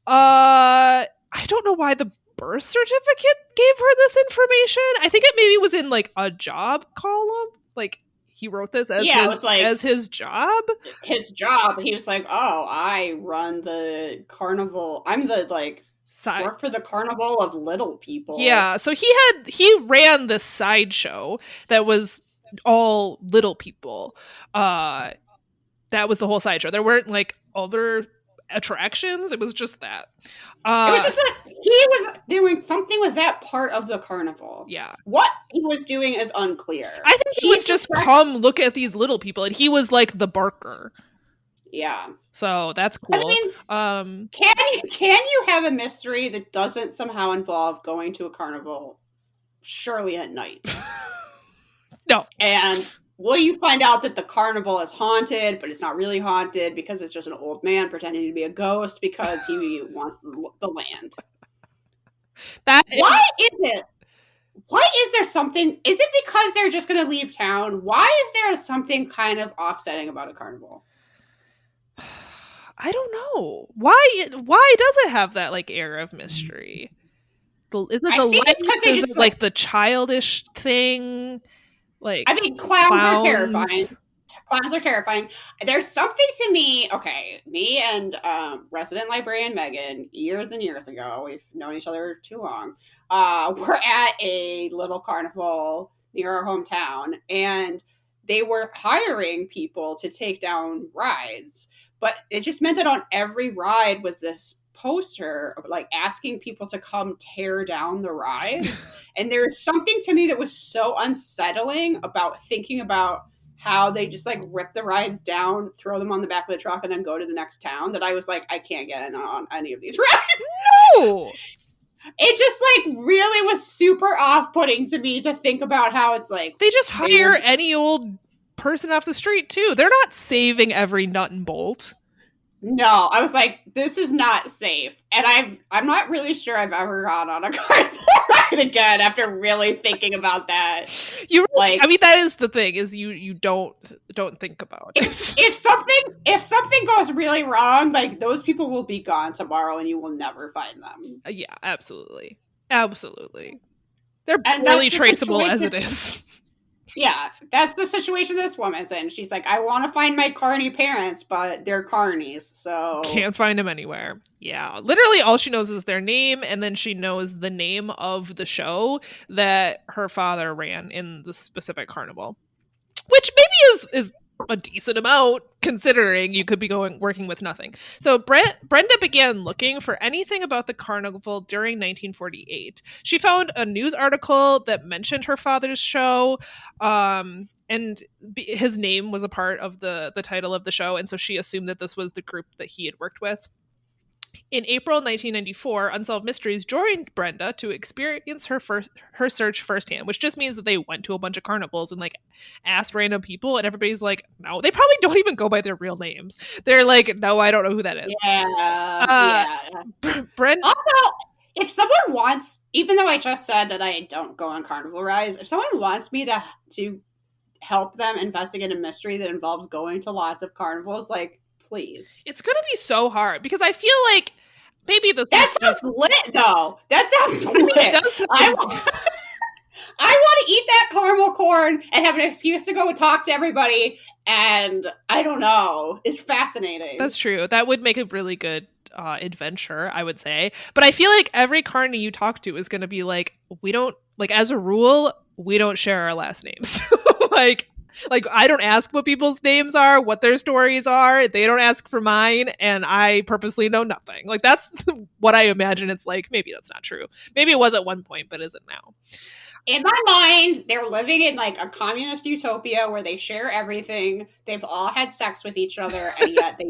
I don't know why the birth certificate gave her this information. I think it maybe was in like a job column. Like he wrote this as his job. His job. He was like, "Oh, I run the carnival. I'm the work for the carnival of little people." Yeah, so he ran this sideshow that was all little people. That was the whole sideshow. There weren't like other attractions. It was just that. It was just that he was doing something with that part of the carnival. Yeah. What he was doing is unclear. I think he was just come look at these little people, and he was like the barker. Yeah. So that's cool. I mean, can you have a mystery that doesn't somehow involve going to a carnival, surely at night? No. And will you find out that the carnival is haunted, but it's not really haunted because it's just an old man pretending to be a ghost because he wants the land? Why is there something? Is it because they're just going to leave town? Why is there something kind of offsetting about a carnival? I don't know. Why does it have that like air of mystery? Is it the lights? Is it like the childish thing? Like, I mean, clowns are terrifying. Clowns are terrifying. There's something to me. Okay, me and resident librarian Megan, years and years ago, we've known each other too long. We're at a little carnival near our hometown, and they were hiring people to take down rides, but it just meant that on every ride was this poster like asking people to come tear down the rides. And there was something to me that was so unsettling about thinking about how they just like rip the rides down, throw them on the back of the truck, and then go to the next town, that I was like, I can't get in on any of these rides. No. It just like really was super off-putting to me to think about how it's like they just hire any old person off the street too. They're not saving every nut and bolt. No, I was like, this is not safe. And I'm not really sure I've ever gone on a carnival ride again after really thinking about that. You really, like, I mean, that is the thing, is you don't think about it. If something goes really wrong, like those people will be gone tomorrow and you will never find them. Yeah, absolutely. Absolutely. They're barely traceable as it is. Yeah, that's the situation this woman's in. She's like, I want to find my carny parents, but they're carnies, so... Can't find them anywhere. Yeah, literally all she knows is their name, and then she knows the name of the show that her father ran in the specific carnival. Which maybe is a decent amount considering you could be working with nothing. So Brenda began looking for anything about the carnival during 1948. She found a news article that mentioned her father's show, and his name was a part of the title of the show, and so she assumed that this was the group that he had worked with. In April 1994, Unsolved Mysteries joined Brenda to experience her search firsthand, which just means that they went to a bunch of carnivals and like asked random people, and everybody's like, no, they probably don't even go by their real names. They're like, no, I don't know who that is. Yeah. Brenda. Also, if someone wants, even though I just said that I don't go on Carnival rides, if someone wants me to help them investigate a mystery that involves going to lots of carnivals, like, please. It's gonna be so hard because I feel like maybe this sounds lit though. That sounds lit. It does. I want to eat that caramel corn and have an excuse to go talk to everybody, and I don't know. It's fascinating. That's true. That would make a really good adventure, I would say. But I feel like every carny you talk to is going to be like, we don't, like, as a rule, we don't share our last names. Like I don't ask what people's names are, what their stories are. They don't ask for mine, and I purposely know nothing. Like that's what I imagine it's like. Maybe that's not true. Maybe it was at one point, but isn't now. In my mind, they're living in like a communist utopia where they share everything. They've all had sex with each other, and yet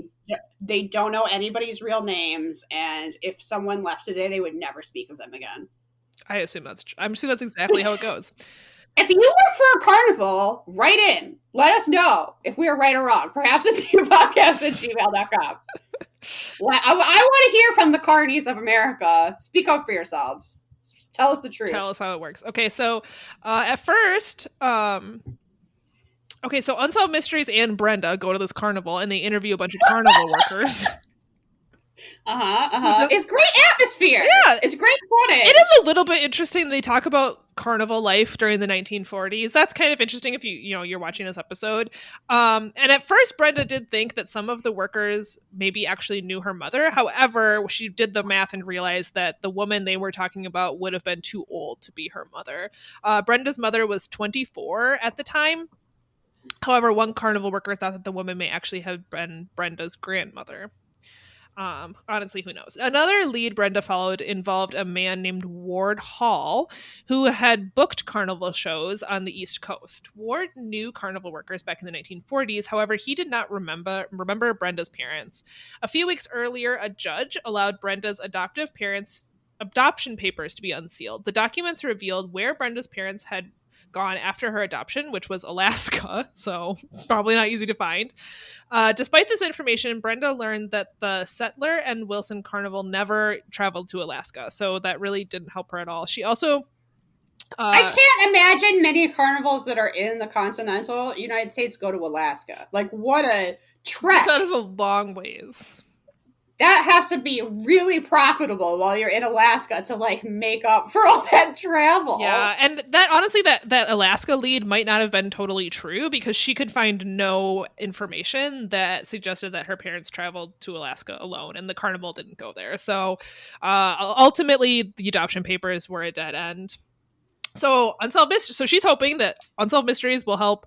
they don't know anybody's real names. And if someone left today, they would never speak of them again. I'm assuming that's exactly how it goes. If you work for a carnival, write in. Let us know if we are right or wrong. Perhaps it's youpodcast@gmail.com. I want to hear from the carnies of America. Speak up for yourselves. Tell us the truth. Tell us how it works. Okay, so at first, so Unsolved Mysteries and Brenda go to this carnival and they interview a bunch of carnival workers. It's great atmosphere. Yeah, it's great footage. It is a little bit interesting. They talk about carnival life during the 1940s. That's kind of interesting if you're watching this episode. And at first, Brenda did think that some of the workers maybe actually knew her mother. However, she did the math and realized that the woman they were talking about would have been too old to be her mother. Brenda's mother was 24 at the time. However, one carnival worker thought that the woman may actually have been Brenda's grandmother. Honestly, who knows? Another lead Brenda followed involved a man named Ward Hall, who had booked carnival shows on the East Coast. Ward knew carnival workers back in the 1940s. However, he did not remember Brenda's parents. A few weeks earlier, a judge allowed Brenda's adoptive parents' adoption papers to be unsealed. The documents revealed where Brenda's parents had gone after her adoption, which was Alaska, so probably not easy to find. Despite this information, Brenda learned that the Settler and Wilson Carnival never traveled to Alaska, so that really didn't help her at all. She also... I can't imagine many carnivals that are in the continental United States go to Alaska. Like, what a trek. That is a long ways. That has to be really profitable while you're in Alaska to like make up for all that travel. Yeah, and that honestly, that Alaska lead might not have been totally true because she could find no information that suggested that her parents traveled to Alaska alone, and the carnival didn't go there. So ultimately, the adoption papers were a dead end. So she's hoping that Unsolved Mysteries will help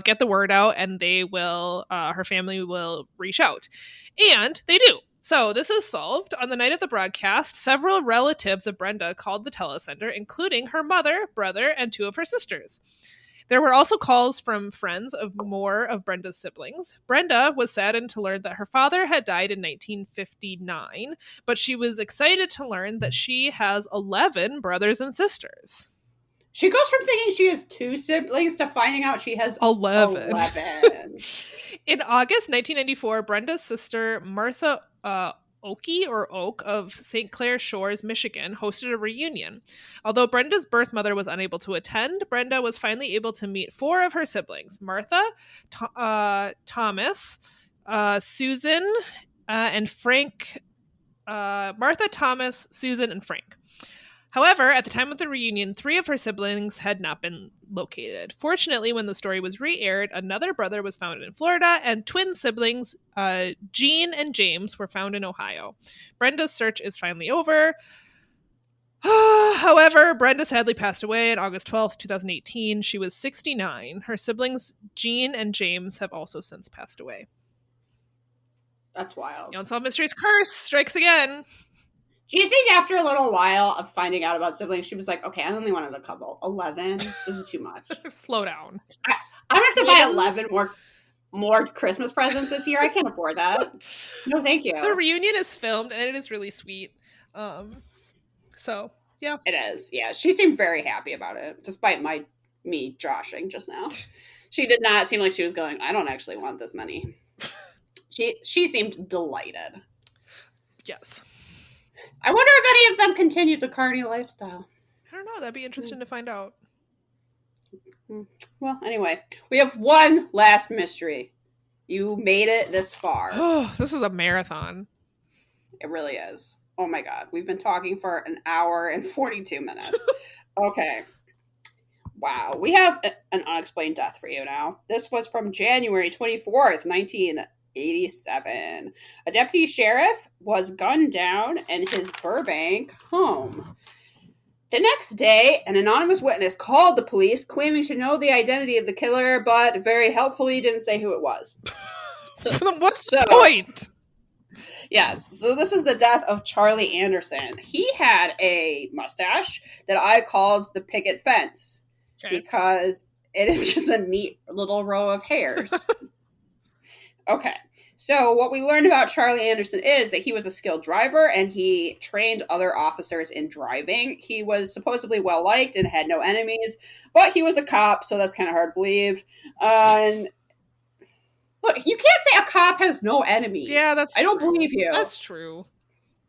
get the word out, and they will, her family will reach out, and they do. So this is solved. On the night of the broadcast, several relatives of Brenda called the telecenter, including her mother, brother, and two of her sisters. There were also calls from friends of more of Brenda's siblings. Brenda was saddened to learn that her father had died in 1959, but she was excited to learn that she has 11 brothers and sisters. She goes from thinking she has 2 siblings to finding out she has 11. In August 1994, Brenda's sister, Martha Oak of St. Clair Shores, Michigan, hosted a reunion. Although Brenda's birth mother was unable to attend, Brenda was finally able to meet 4 of her siblings, Martha, Thomas, Susan, and Frank. Martha, Thomas, Susan, and Frank. However, at the time of the reunion, 3 of her siblings had not been located. Fortunately, when the story was re-aired, another brother was found in Florida, and twin siblings, Jean and James, were found in Ohio. Brenda's search is finally over. However, Brenda sadly passed away on August 12th, 2018. She was 69. Her siblings, Jean and James, have also since passed away. That's wild. The Unsolved Mysteries curse strikes again. Do you think after a little while of finding out about siblings, she was like, okay, I only wanted a couple. 11? This is too much. Slow down. I'm going to have to buy 11 more Christmas presents this year. I can't afford that. No, thank you. The reunion is filmed, and it is really sweet. So, yeah. It is, yeah. She seemed very happy about it, despite me joshing just now. She did not seem like she was going, I don't actually want this many. She seemed delighted. Yes. I wonder if any of them continued the carny lifestyle. I don't know. That'd be interesting to find out. Well, anyway, we have one last mystery. You made it this far. Oh, this is a marathon. It really is. Oh my God. We've been talking for an hour and 42 minutes. Okay. Wow. We have an unexplained death for you now. This was from January 24th, 1987. A deputy sheriff was gunned down in his Burbank home. The next day, an anonymous witness called the police claiming to know the identity of the killer, but very helpfully didn't say who it was. What's the point? Yes, so this is the death of Charlie Anderson. He had a mustache that I called the picket fence because it is just a neat little row of hairs. Okay, so what we learned about Charlie Anderson is that he was a skilled driver and he trained other officers in driving. He was supposedly well-liked and had no enemies, but he was a cop, so that's kind of hard to believe. And look, you can't say a cop has no enemies. Yeah, that's true. I don't believe you. That's true.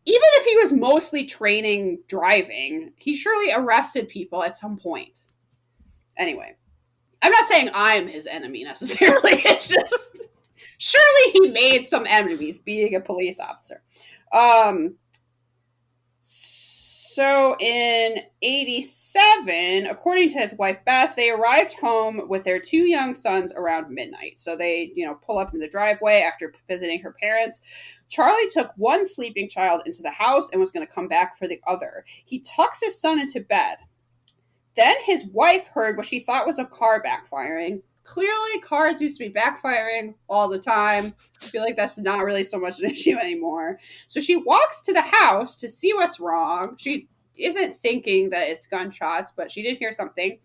Even if he was mostly training driving, he surely arrested people at some point. Anyway, I'm not saying I'm his enemy necessarily. It's just, surely he made some enemies being a police officer. So in 87, according to his wife Beth, they arrived home with their two young sons around midnight. So they, pull up in the driveway after visiting her parents. Charlie took one sleeping child into the house and was going to come back for the other. He tucks his son into bed. Then his wife heard what she thought was a car backfiring. Clearly, cars used to be backfiring all the time. I feel like that's not really so much an issue anymore. So she walks to the house to see what's wrong. She isn't thinking that it's gunshots, but she did hear something.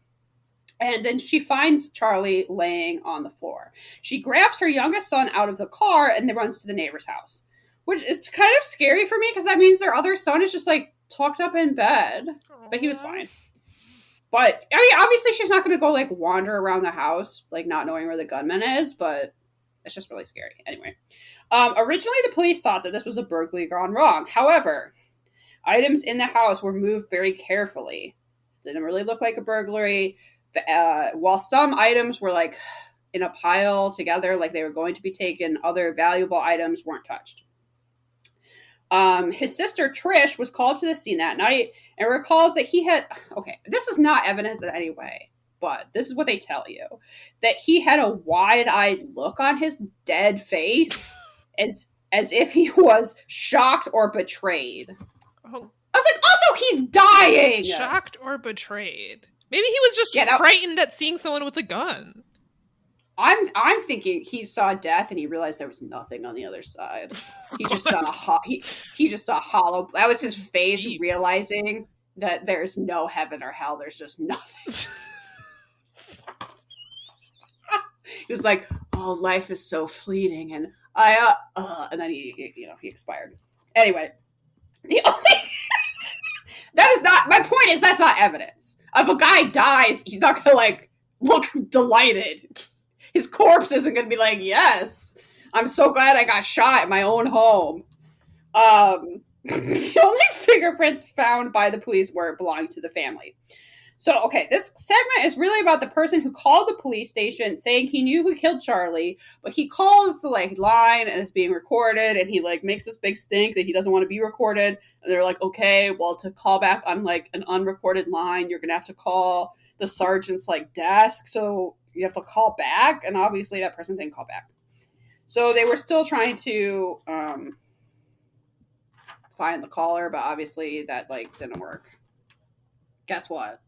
And then she finds Charlie laying on the floor. She grabs her youngest son out of the car and then runs to the neighbor's house, which is kind of scary for me because that means their other son is just tucked up in bed. But he was fine. But, I mean, obviously she's not going to go, wander around the house, not knowing where the gunman is, but it's just really scary. Anyway. Originally, the police thought that this was a burglary gone wrong. However, items in the house were moved very carefully. Didn't really look like a burglary. While some items were, in a pile together, like they were going to be taken, other valuable items weren't touched. His sister Trish was called to the scene that night and recalls that he had, this is not evidence in any way, but this is what they tell you, that he had a wide-eyed look on his dead face as if he was shocked or betrayed. Oh. I was like, also, he's dying! Shocked or betrayed? Maybe he was just frightened at seeing someone with a gun. I'm thinking he saw death and he realized there was nothing on the other side. He just saw he just saw hollow. That was his face realizing that there's no heaven or hell. There's just nothing. He was like, "Oh, life is so fleeting," and and then he expired. Anyway, that is not my point. Is that's not evidence. If a guy dies, he's not gonna look delighted. His corpse isn't going to be like, yes, I'm so glad I got shot in my own home. The only fingerprints found by the police were belonging to the family. So, this segment is really about the person who called the police station saying he knew who killed Charlie, but he calls the line and it's being recorded and he makes this big stink that he doesn't want to be recorded. And they're like, okay, well, to call back on an unrecorded line, you're going to have to call the sergeant's desk. So you have to call back, and obviously that person didn't call back. So they were still trying to find the caller, but obviously that didn't work. Guess what?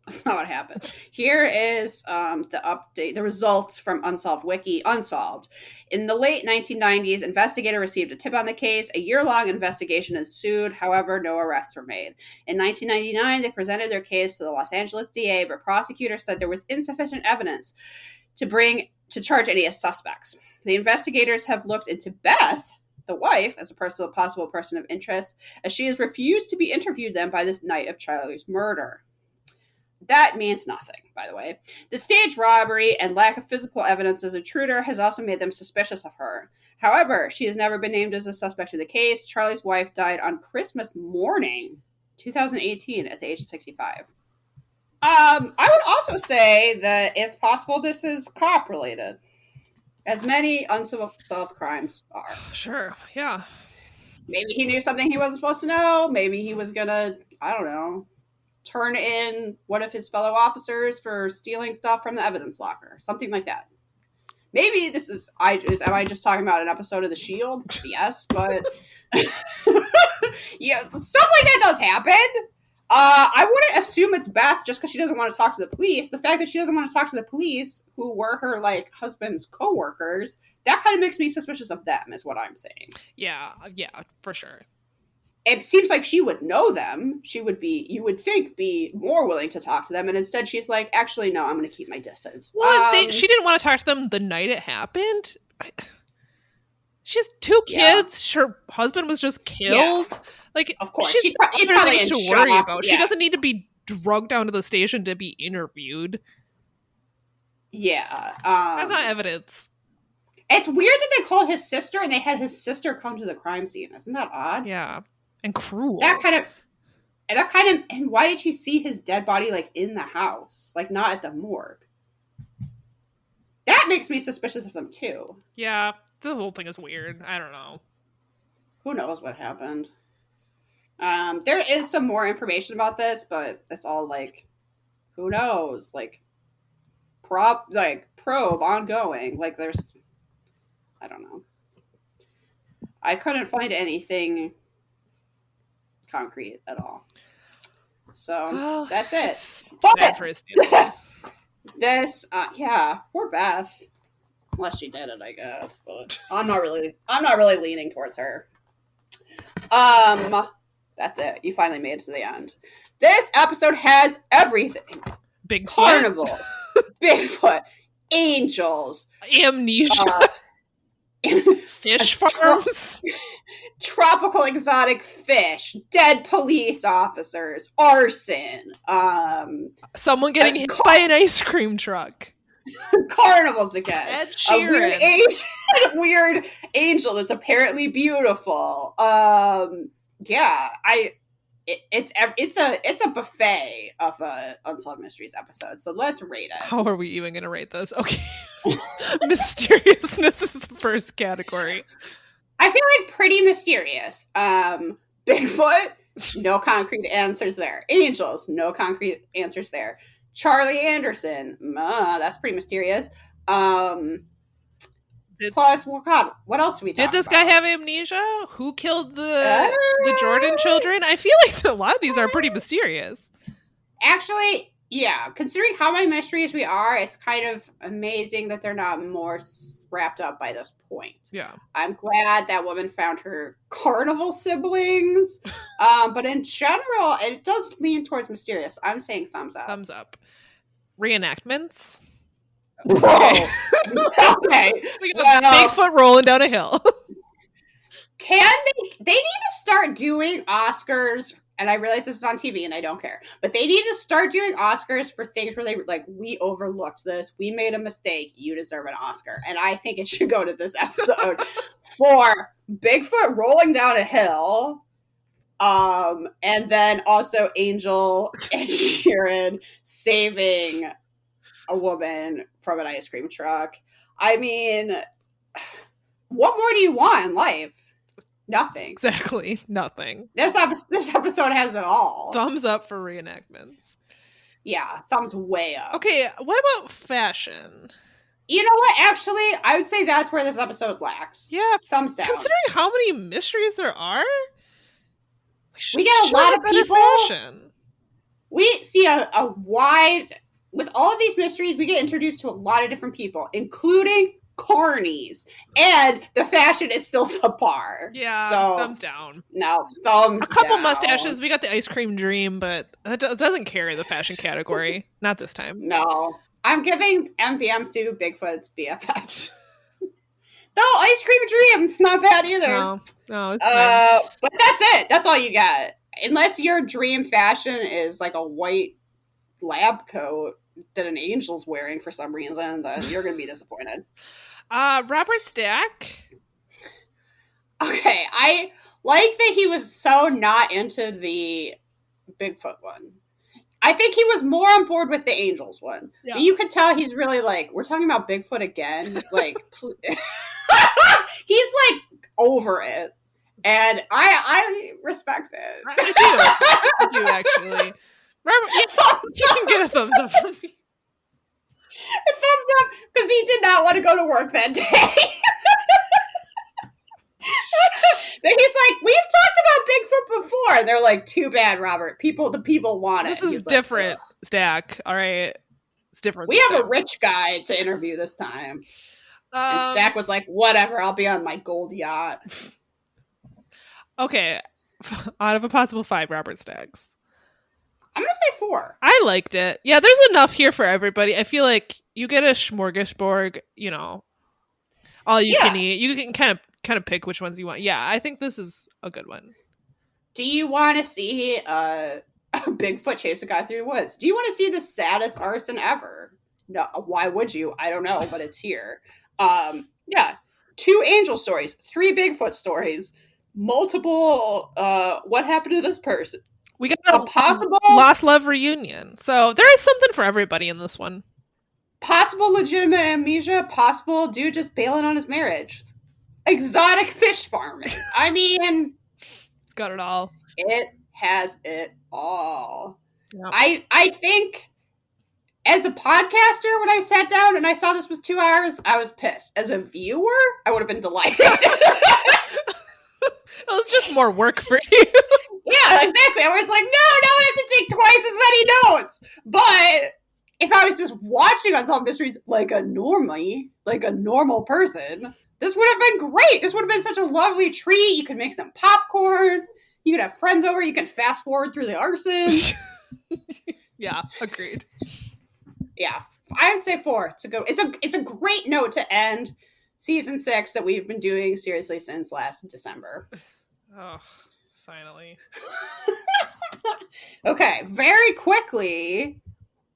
That's not what happened. Here is the update, the results from Unsolved Wiki. Unsolved. In the late 1990s, investigator received a tip on the case. A year-long investigation ensued. However, no arrests were made. In 1999, they presented their case to the Los Angeles DA, but prosecutors said there was insufficient evidence to charge any suspects. The investigators have looked into Beth, the wife, as a possible person of interest, as she has refused to be interviewed then by this night of Charlie's murder. That means nothing, by the way. The staged robbery and lack of physical evidence as an intruder has also made them suspicious of her. However, she has never been named as a suspect in the case. Charlie's wife died on Christmas morning, 2018, at the age of 65. I would also say that it's possible this is cop-related, as many unsolved crimes are. Sure, yeah. Maybe he knew something he wasn't supposed to know. Maybe he was gonna, I don't know, turn in one of his fellow officers for stealing stuff from the evidence locker. Something like that. Maybe this is, am I just talking about an episode of The Shield? Yes, but yeah, stuff like that does happen. I wouldn't assume it's Beth just because she doesn't want to talk to the police. The fact that she doesn't want to talk to the police, who were her, like, husband's co-workers, that kind of makes me suspicious of them, is what I'm saying. Yeah, for sure. It seems like she would know them. She would be, you would think, be more willing to talk to them. And instead she's like, actually, no, I'm going to keep my distance. Well, she didn't want to talk to them the night it happened. She has 2 kids. Yeah. Her husband was just killed. Yeah. Like, of course, she's probably things to worry about. Yeah. She doesn't need to be drugged down to the station to be interviewed. Yeah. That's not evidence. It's weird that they called his sister and they had his sister come to the crime scene. Isn't that odd? Yeah. And cruel. And why did she see his dead body, like, in the house? Like, not at the morgue? That makes me suspicious of them, too. Yeah, the whole thing is weird. I don't know. Who knows what happened? There is some more information about this, but it's all, like, who knows? Like, probe, ongoing. Like, there's, I don't know. I couldn't find anything concrete at all. So that's it. Bad for his family. This, poor Beth. Unless she did it, I guess. But I'm not really leaning towards her. That's it. You finally made it to the end. This episode has everything. Bigfoot. Carnivals, Bigfoot, angels, amnesia. Fish farms, tropical exotic fish, dead police officers, arson, someone getting hit by an ice cream truck, carnivals again, Ed Sheeran. A weird angel that's apparently beautiful. It's a buffet of Unsolved Mysteries episode. So let's rate it. How are we even going to rate this? Okay. Mysteriousness is the first category. I feel like pretty mysterious. Bigfoot, no concrete answers there. Angels, no concrete answers there. Charlie Anderson, that's pretty mysterious. Plus, well, God, what else do we talk about? Did this guy have amnesia? Who killed the Jordan children? I feel like a lot of these are pretty mysterious. Actually, yeah. Considering how many mysteries we are, it's kind of amazing that they're not more wrapped up by this point. Yeah. I'm glad that woman found her carnival siblings. But in general, it does lean towards mysterious. I'm saying thumbs up. Thumbs up. Reenactments. Okay. Okay. Bigfoot rolling down a hill. They need to start doing Oscars, and I realize this is on TV and I don't care, but they need to start doing Oscars for things where they, like, we overlooked this, we made a mistake, you deserve an Oscar. And I think it should go to this episode for Bigfoot rolling down a hill, and then also Angel and Sheeran saving a woman from an ice cream truck. I mean, what more do you want in life? Nothing. Exactly. Nothing. This episode has it all. Thumbs up for reenactments. Yeah, thumbs way up. Okay, what about fashion? You know what? Actually, I would say that's where this episode lacks. Yeah. Thumbs down. Considering how many mysteries there are, we get a lot of people. Fashion. we see a wide, with all of these mysteries, we get introduced to a lot of different people, including carnies, and the fashion is still subpar. Yeah, so thumbs down. No, thumbs down. A couple down. mustaches. We got the ice cream dream, but that doesn't carry the fashion category. Not this time. No. I'm giving MVM to Bigfoot's BFF. No, ice cream dream, not bad either. No, it's fine. But that's it. That's all you got. Unless your dream fashion is like a white lab coat that an angel's wearing for some reason, then you're gonna be disappointed. Robert Stack. Okay, I like that he was so not into the Bigfoot one. I think he was more on board with the Angels one. Yeah. But you could tell he's really like, we're talking about Bigfoot again. Like, he's like over it. And I respect it. I do actually. Robert, you can get a thumbs up from me. A thumbs up because he did not want to go to work that day. Then he's like, we've talked about Bigfoot before. And they're like, too bad, Robert. The people want it. This is different, like, Stack. All right. It's different. We have a rich guy to interview this time. And Stack was like, whatever, I'll be on my gold yacht. Okay. Out of a possible 5 Robert Stacks, I'm going to say 4. I liked it. Yeah, there's enough here for everybody. I feel like you get a smorgasbord, all you can eat. You can kind of pick which ones you want. Yeah, I think this is a good one. Do you want to see a Bigfoot chase a guy through the woods? Do you want to see the saddest arson ever? No, why would you? I don't know, but it's here. 2 angel stories, 3 Bigfoot stories, multiple what happened to this person. We got a possible lost love reunion. So there is something for everybody in this one. Possible legitimate amnesia, possible dude just bailing on his marriage. Exotic fish farming. I mean, got it all. It has it all. Yep. I think as a podcaster, when I sat down and I saw this was 2 hours, I was pissed. As a viewer, I would have been delighted. It was just more work for you. Yeah, exactly. I was like, no, I have to take twice as many notes. But if I was just watching Unsolved Mysteries like a normal person, this would have been great. This would have been such a lovely treat. You could make some popcorn. You could have friends over. You could fast forward through the arson. Yeah, agreed. Yeah, I would say 4. It's a great note to end season 6 that we've been doing seriously since last December. Oh, finally. Okay, very quickly.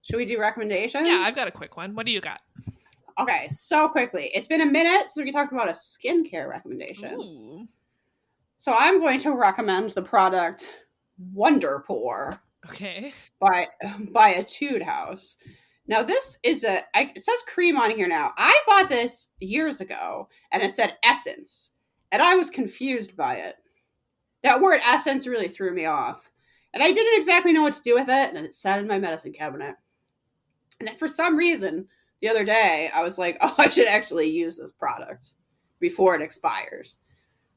Should we do recommendations? Yeah, I've got a quick one. What do you got? Okay, so quickly. It's been a minute since we talked about a skincare recommendation. Ooh. So I'm going to recommend the product Wonder Pore. Okay. By Etude House. Now this is it says cream on here now. I bought this years ago and it said essence. And I was confused by it. That word essence really threw me off. And I didn't exactly know what to do with it, and it sat in my medicine cabinet. And then for some reason, the other day, I was like, oh, I should actually use this product before it expires.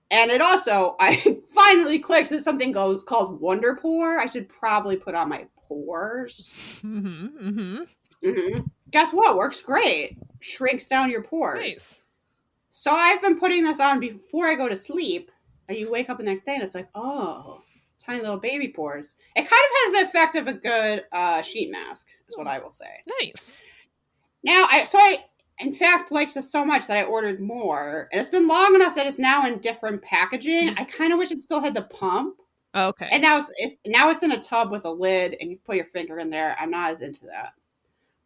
And it also, I finally clicked that something called Wonder Pore. I should probably put on my pores. Guess what? Works great. Shrinks down your pores. Nice. So I've been putting this on before I go to sleep. And you wake up the next day and it's like, oh, tiny little baby pores. It kind of has the effect of a good sheet mask, is what I will say. Nice. Now, I in fact liked this so much that I ordered more. And it's been long enough that it's now in different packaging. I kind of wish it still had the pump. Okay. And now it's in a tub with a lid and you put your finger in there. I'm not as into that.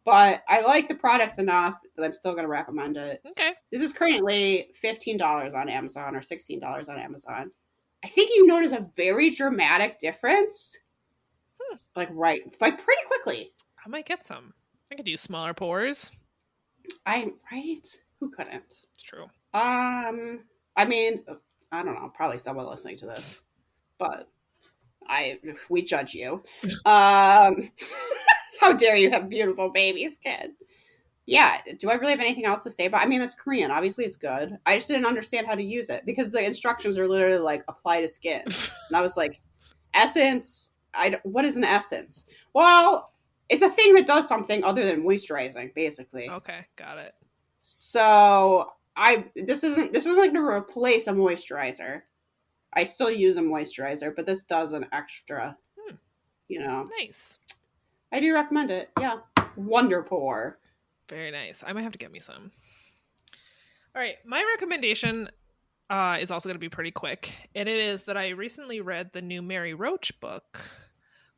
But I like the product enough that I'm still going to recommend it. Okay. This is currently $15 on Amazon or $16 on Amazon. I think you notice a very dramatic difference. Like pretty quickly. I might get some. I could use smaller pores. Right? Who couldn't? It's true. I mean, I don't know. Probably someone listening to this. But we judge you. How dare you have beautiful baby skin? Yeah, do I really have anything else to say about it? I mean, it's Korean. Obviously, it's good. I just didn't understand how to use it because the instructions are literally like, apply to skin. And I was like, essence, what is an essence? Well, it's a thing that does something other than moisturizing, basically. Okay, got it. So this isn't going to replace a moisturizer. I still use a moisturizer, but this does an extra. Nice. I do recommend it. Yeah, Wonderpour. Very nice. I might have to get me some. All right, my recommendation is also going to be pretty quick, and it is that I recently read the new Mary Roach book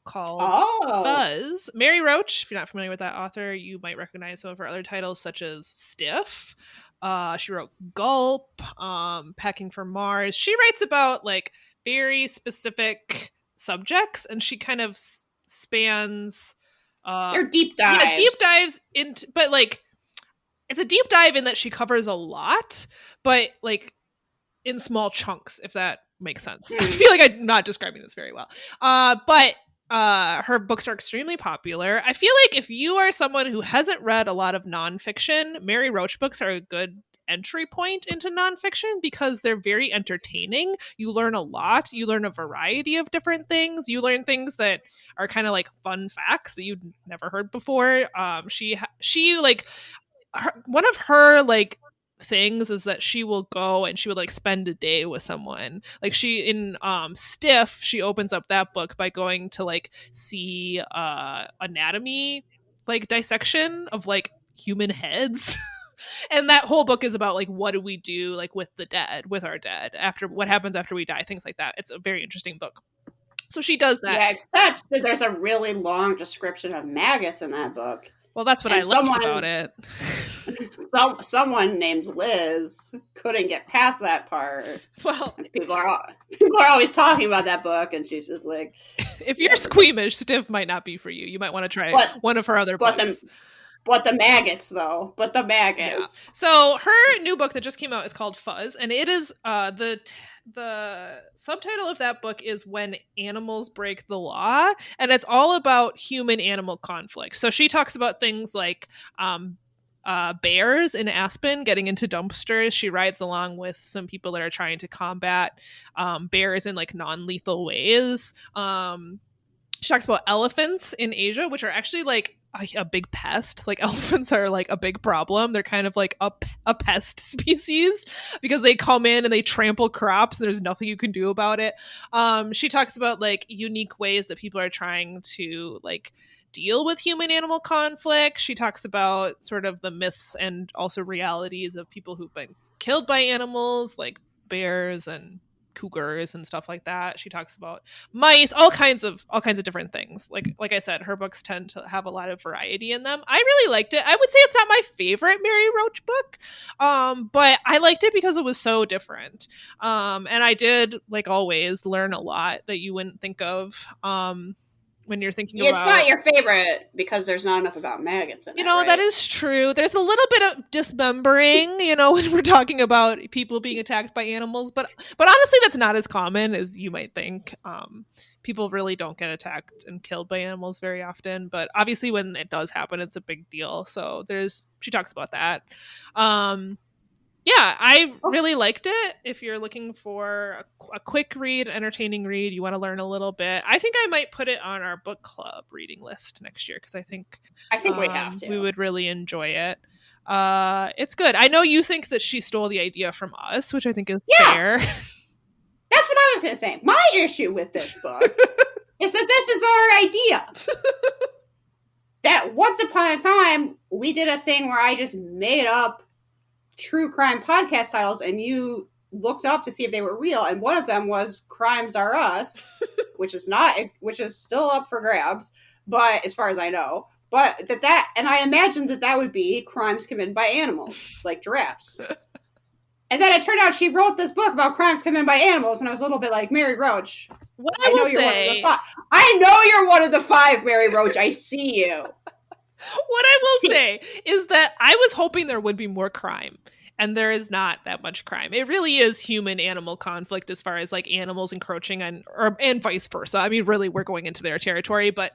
called Buzz. Mary Roach, if you're not familiar with that author, you might recognize some of her other titles, such as Stiff. She wrote Gulp, Packing for Mars. She writes about like very specific subjects, and she kind of spans. They're deep dives. Yeah, deep dives into, but like it's a deep dive in that she covers a lot, but like in small chunks, if that makes sense. I feel like I'm not describing this very well. But her books are extremely popular. I feel like if you are someone who hasn't read a lot of nonfiction, Mary Roach books are a good entry point into nonfiction because they're very entertaining. You learn a lot. You learn a variety of different things. You learn things that are kind of like fun facts that you'd never heard before. She like one of her like things is that she will go and she would like spend a day with someone. Like she in Stiff, she opens up that book by going to like see anatomy like dissection of like human heads. And that whole book is about like what do we do like with the dead, with our dead, after what happens after we die, things like that. It's a very interesting book. So she does that. Yeah, except that there's a really long description of maggots in that book. Well, that's what I liked about it. Someone named Liz couldn't get past that part. Well, people are always talking about that book, and she's just like, if you're squeamish, Stiff might not be for you. You might want to try one of her other books. But the maggots, though. But the maggots. Yeah. So her new book that just came out is called Fuzz, and it is the subtitle of that book is When Animals Break the Law, and it's all about human-animal conflict. So she talks about things like bears in Aspen getting into dumpsters. She rides along with some people that are trying to combat bears in like non-lethal ways. She talks about elephants in Asia, which are actually like a big pest. Like elephants are like a big problem. They're kind of like a pest species because they come in and they trample crops and there's nothing you can do about it. She talks about like unique ways that people are trying to like deal with human animal conflict. She talks about sort of the myths and also realities of people who've been killed by animals like bears and cougars and stuff like that. She talks about mice, all kinds of different things. Like I said, her books tend to have a lot of variety in them. I really liked it. I would say it's not my favorite Mary Roach book, but I liked it because it was so different. And I did, like always, learn a lot that you wouldn't think of when you're thinking about... It's not your favorite because there's not enough about maggots in it, right? That is true. There's a little bit of dismembering, when we're talking about people being attacked by animals, but honestly, that's not as common as you might think. People really don't get attacked and killed by animals very often, but obviously when it does happen, it's a big deal. So she talks about that. Yeah, I really liked it. If you're looking for a quick read, entertaining read, you want to learn a little bit, I think I might put it on our book club reading list next year because I think we have to. We would really enjoy it. It's good. I know you think that she stole the idea from us, which I think is fair. That's what I was going to say. My issue with this book is that this is our idea. That once upon a time, we did a thing where I just made up true crime podcast titles and you looked up to see if they were real, and one of them was Crimes Are Us, which is still up for grabs, but as far as I know, but and I imagined that would be crimes committed by animals like giraffes. And then it turned out she wrote this book about crimes committed by animals, and I was a little bit like, Mary Roach, I know you're one of the five, Mary Roach. I see you. What I will say is that I was hoping there would be more crime, and there is not that much crime. It really is human-animal conflict as far as like animals encroaching and vice versa. I mean, really, we're going into their territory, but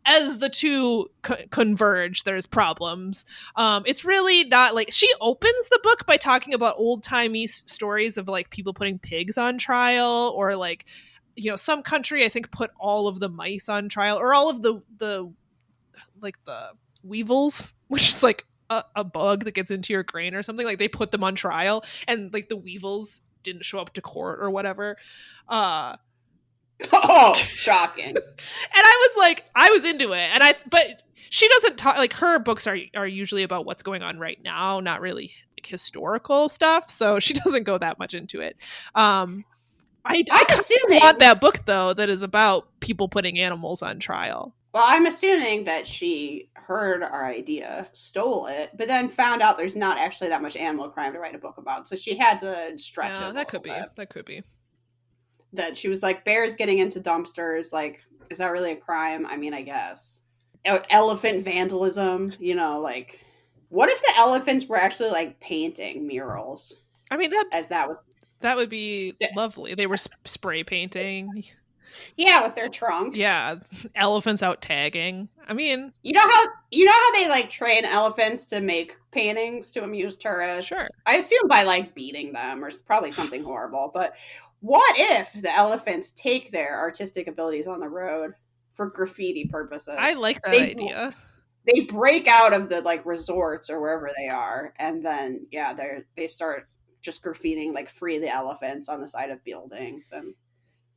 as the two converge, there's problems. It's really not like she opens the book by talking about old-timey stories of like people putting pigs on trial or like some country, I think, put all of the mice on trial, or all of the weevils, which is like a bug that gets into your grain or something. Like they put them on trial, and like the weevils didn't show up to court or whatever. Shocking. And I was into it, but she doesn't talk, like her books are usually about what's going on right now, not really like historical stuff, so she doesn't go that much into it. I'm assuming want that book though that is about people putting animals on trial. Well, I'm assuming that she heard our idea, stole it, but then found out there's not actually that much animal crime to write a book about, so she had to stretch it. That could be. That she was like, bears getting into dumpsters, like, is that really a crime? I mean, I guess. Elephant vandalism, like, what if the elephants were actually like painting murals? I mean, that would be lovely. They were spray painting. Yeah, with their trunks. Yeah, elephants out tagging. I mean, you know how they like train elephants to make paintings to amuse tourists? Sure. I assume by like beating them or probably something horrible. But what if the elephants take their artistic abilities on the road for graffiti purposes? I like that idea. They break out of the like resorts or wherever they are, and then they start just graffitiing like free the elephants on the side of buildings. And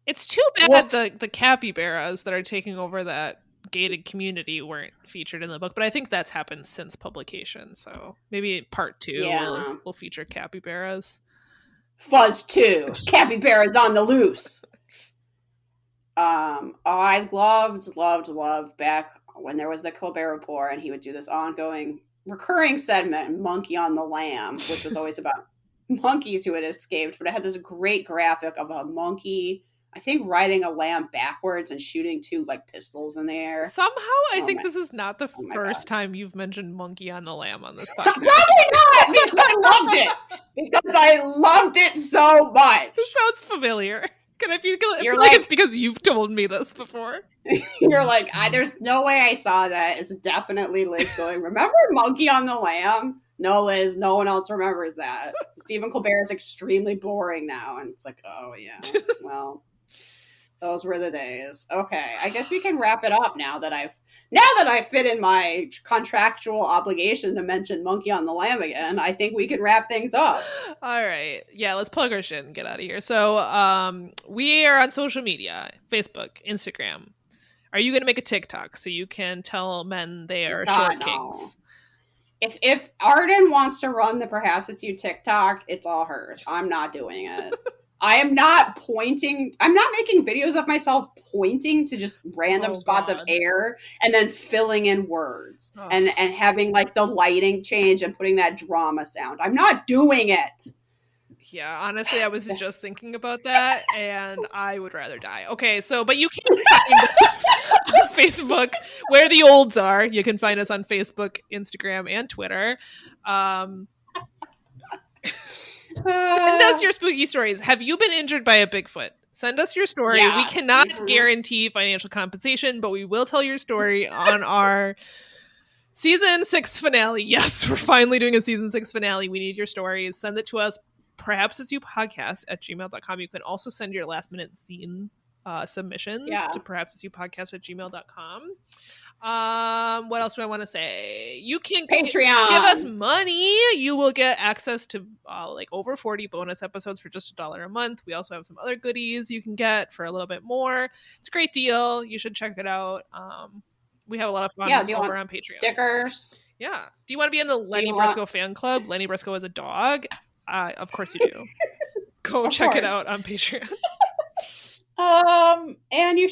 it's too bad the capybaras that are taking over that gated community weren't featured in the book, but I think that's happened since publication, so maybe part 2 will feature capybaras. Fuzz 2, capybaras on the loose. I loved back when there was the Colbert Report, and he would do this ongoing recurring segment, Monkey on the Lam, which was always about monkeys who had escaped, but it had this great graphic of a monkey, I think, riding a lamb backwards and shooting 2 like pistols in the air. Somehow, I think this is not the first time you've mentioned Monkey on the Lam on this podcast. Probably not, because I loved it. Because I loved it so much. This sounds familiar. I feel like it's because you've told me this before. You're like, there's no way I saw that. It's definitely Liz going, remember Monkey on the Lam? No, Liz, no one else remembers that. Stephen Colbert is extremely boring now. And it's like, oh, yeah, well, those were the days. Okay, I guess we can wrap it up now that I fit in my contractual obligation to mention Monkey on the Lam again. I think we can wrap things up. All right. Yeah, let's plug our shit and get out of here. So we are on social media, Facebook, Instagram. Are you going to make a TikTok so you can tell men they are short kings? If Arden wants to run the Perhaps It's You TikTok, it's all hers. I'm not doing it. I am not pointing. I'm not making videos of myself pointing to just random spots of air and then filling in words and having like the lighting change and putting that drama sound. I'm not doing it. Yeah, honestly, I was just thinking about that, and I would rather die. Okay, but you can find us on Facebook, where the olds are. You can find us on Facebook, Instagram, and Twitter. Send us your spooky stories. Have you been injured by a Bigfoot? Send us your story. We cannot guarantee financial compensation, but we will tell your story on our season 6 finale. Yes, we're finally doing a season 6 finale. We need your stories. Send it to us. perhapsitsyoupodcast@gmail.com. You can also send your last minute zine submissions to perhapsitsyouPodcast@gmail.com. What else do I want to say? You can Patreon. Give us money. You will get access to like over 40 bonus episodes for just $1 a month. We also have some other goodies you can get for a little bit more. It's a great deal. You should check it out. We have a lot of fun over on Patreon. Stickers. Yeah. Do you want to be in the Lenny Briscoe fan club? Lenny Briscoe is a dog. Of course you do. Go check it out on Patreon. And you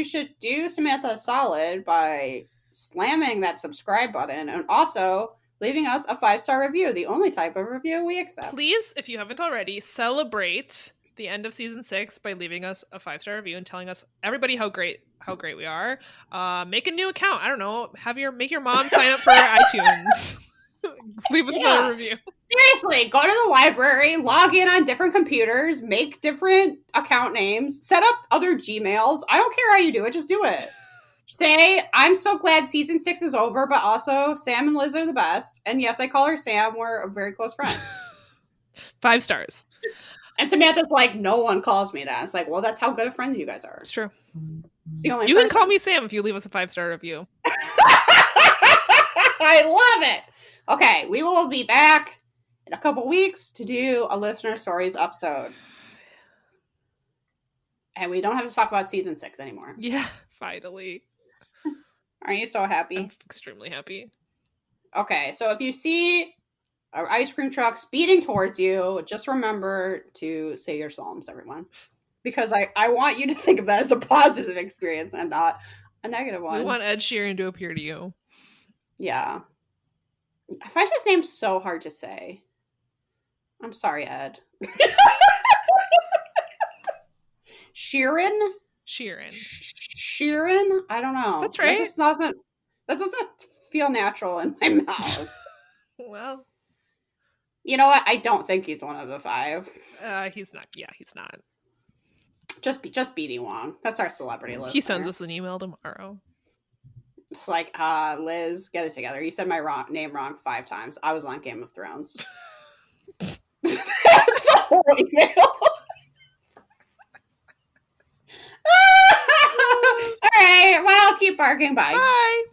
should do Samantha a solid by slamming that subscribe button and also leaving us a 5-star review, the only type of review we accept. Please, if you haven't already, celebrate the end of season 6 by leaving us a 5-star review and telling us everybody how great we are. Make a new account. I don't know. Make your mom sign up for iTunes. Leave us a review. Seriously, go to the library, log in on different computers, make different account names, set up other Gmails. I don't care how you do it, just do it. Say, I'm so glad season 6 is over, but also Sam and Liz are the best. And yes, I call her Sam. We're a very close friend. 5 stars. And Samantha's like, no one calls me that. It's like, well, that's how good of friends you guys are. It's true. It's the only You person. can call me Sam if you leave us a 5-star review. I love it. Okay, we will be back in a couple weeks to do a listener stories episode. And we don't have to talk about season 6 anymore. Yeah, finally. Are you so happy? I'm extremely happy. Okay, so if you see an ice cream truck speeding towards you, just remember to say your psalms, everyone. Because I want you to think of that as a positive experience and not a negative one. We want Ed Sheeran to appear to you. Yeah. I find his name so hard to say. I'm sorry, Ed. Sheeran? Sheeran? I don't know. That's right. That doesn't feel natural in my mouth. Well. You know what? I don't think he's one of the 5. He's not. Yeah, he's not. Just BD Wong. That's our celebrity listener. He sends us an email tomorrow. It's like, Liz, get it together. You said my name wrong 5 times. I was on Game of Thrones. That's the whole email. All right. Well, keep barking. Bye. Bye.